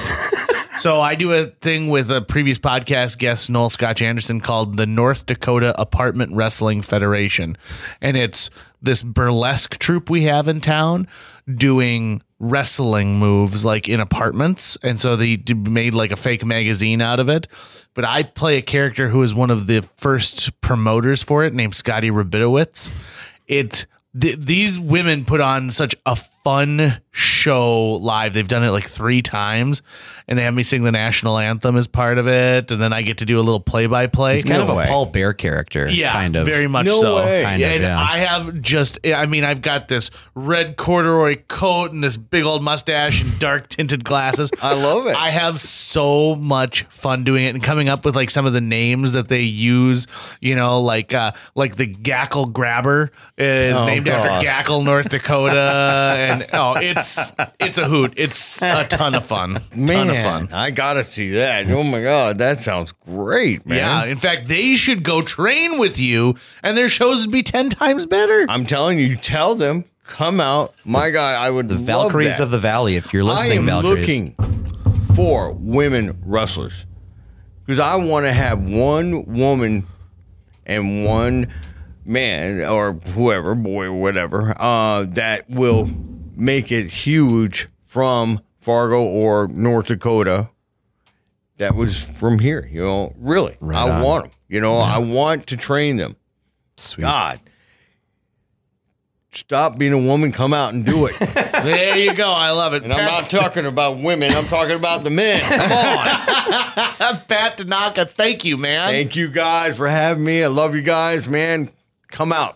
So I do a thing with a previous podcast guest, Noel Scotch Anderson, called the North Dakota Apartment Wrestling Federation. And it's this burlesque troupe we have in town doing wrestling moves like in apartments, and so they made like a fake magazine out of it. But I play a character who is one of the first promoters for it, named Scotty Rabidowitz. These women put on such a fun show live. They've done it like 3 times, and they have me sing the national anthem as part of it, and then I get to do a little play-by-play. He's kind of a Paul Bear character. Yeah, kind of. very much no so. Way. Kind of, and yeah. I have just, I mean, I've got this red corduroy coat and this big old mustache and dark tinted glasses. I love it. I have so much fun doing it and coming up with like some of the names that they use, you know, like the Gackle Grabber is named after Gackle, North Dakota. And it's a hoot. It's a ton of fun. Ton of fun. I gotta see that. Oh my God, that sounds great, man. Yeah, in fact, they should go train with you, and their shows would be 10 times better. I'm telling you, tell them, come out. My God, I would love Valkyries that. of the Valley, if you're listening, Valkyries. I am looking for women wrestlers because I want to have one woman and one man or whoever, boy or whatever, that will make it huge from Fargo or North Dakota that was from here. You know, really, Right I on. want them. You know, I want to train them. Sweet. God, stop being a woman. Come out and do it. There you go. I love it. And I'm not talking about women. I'm talking about the men. Come on. Pat Tanaka, thank you, man. Thank you guys for having me. I love you guys, man. Come out.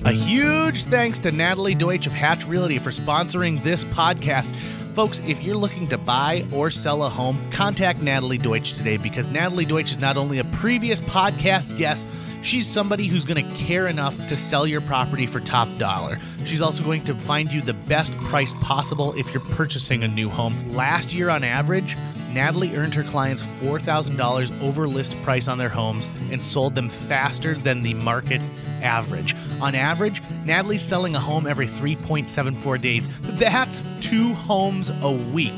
A huge thanks to Natalie Deutsch of Hatch Realty for sponsoring this podcast. Folks, if you're looking to buy or sell a home, contact Natalie Deutsch today, because Natalie Deutsch is not only a previous podcast guest, she's somebody who's going to care enough to sell your property for top dollar. She's also going to find you the best price possible if you're purchasing a new home. Last year, on average, Natalie earned her clients $4,000 over list price on their homes and sold them faster than the market average. On average, Natalie's selling a home every 3.74 days. That's 2 homes a week.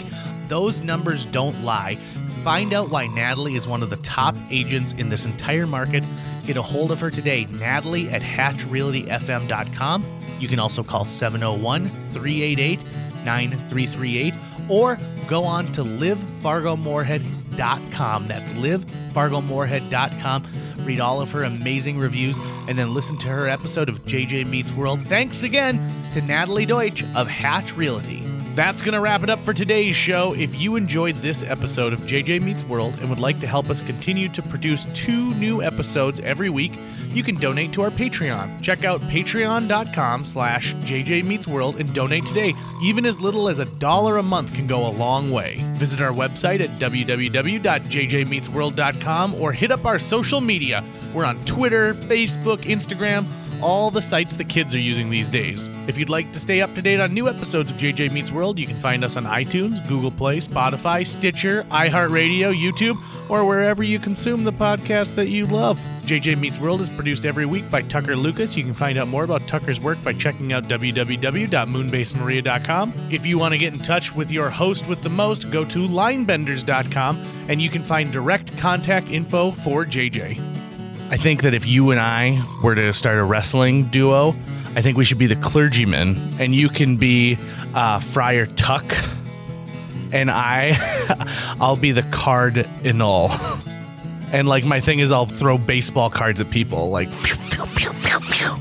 Those numbers don't lie. Find out why Natalie is one of the top agents in this entire market. Get a hold of her today, Natalie at hatchrealtyfm.com. You can also call 701-388-9338 or go on to livefargomorehead.com. That's livefargomorehead.com. Read all of her amazing reviews and then listen to her episode of JJ Meets World. Thanks again to Natalie Deutsch of Hatch Realty. That's going to wrap it up for today's show. If you enjoyed this episode of JJ Meets World and would like to help us continue to produce 2 new episodes every week, you can donate to our Patreon. Check out patreon.com/JJ Meets World and donate today. Even as little as $1 a month can go a long way. Visit our website at www.jjmeetsworld.com or hit up our social media. We're on Twitter, Facebook, Instagram, all the sites the kids are using these days. If you'd like to stay up to date on new episodes of JJ Meets World, you can find us on iTunes, Google Play, Spotify, Stitcher, iHeartRadio, YouTube, or wherever you consume the podcast that you love. JJ Meets World is produced every week by Tucker Lucas. You can find out more about Tucker's work by checking out www.moonbasemaria.com. If you want to get in touch with your host with the most, go to linebenders.com and you can find direct contact info for JJ. I think that if you and I were to start a wrestling duo, I think we should be the clergyman, and you can be Friar Tuck, and I'll be the cardinal. And like my thing is I'll throw baseball cards at people, like pew, pew, pew, pew, pew.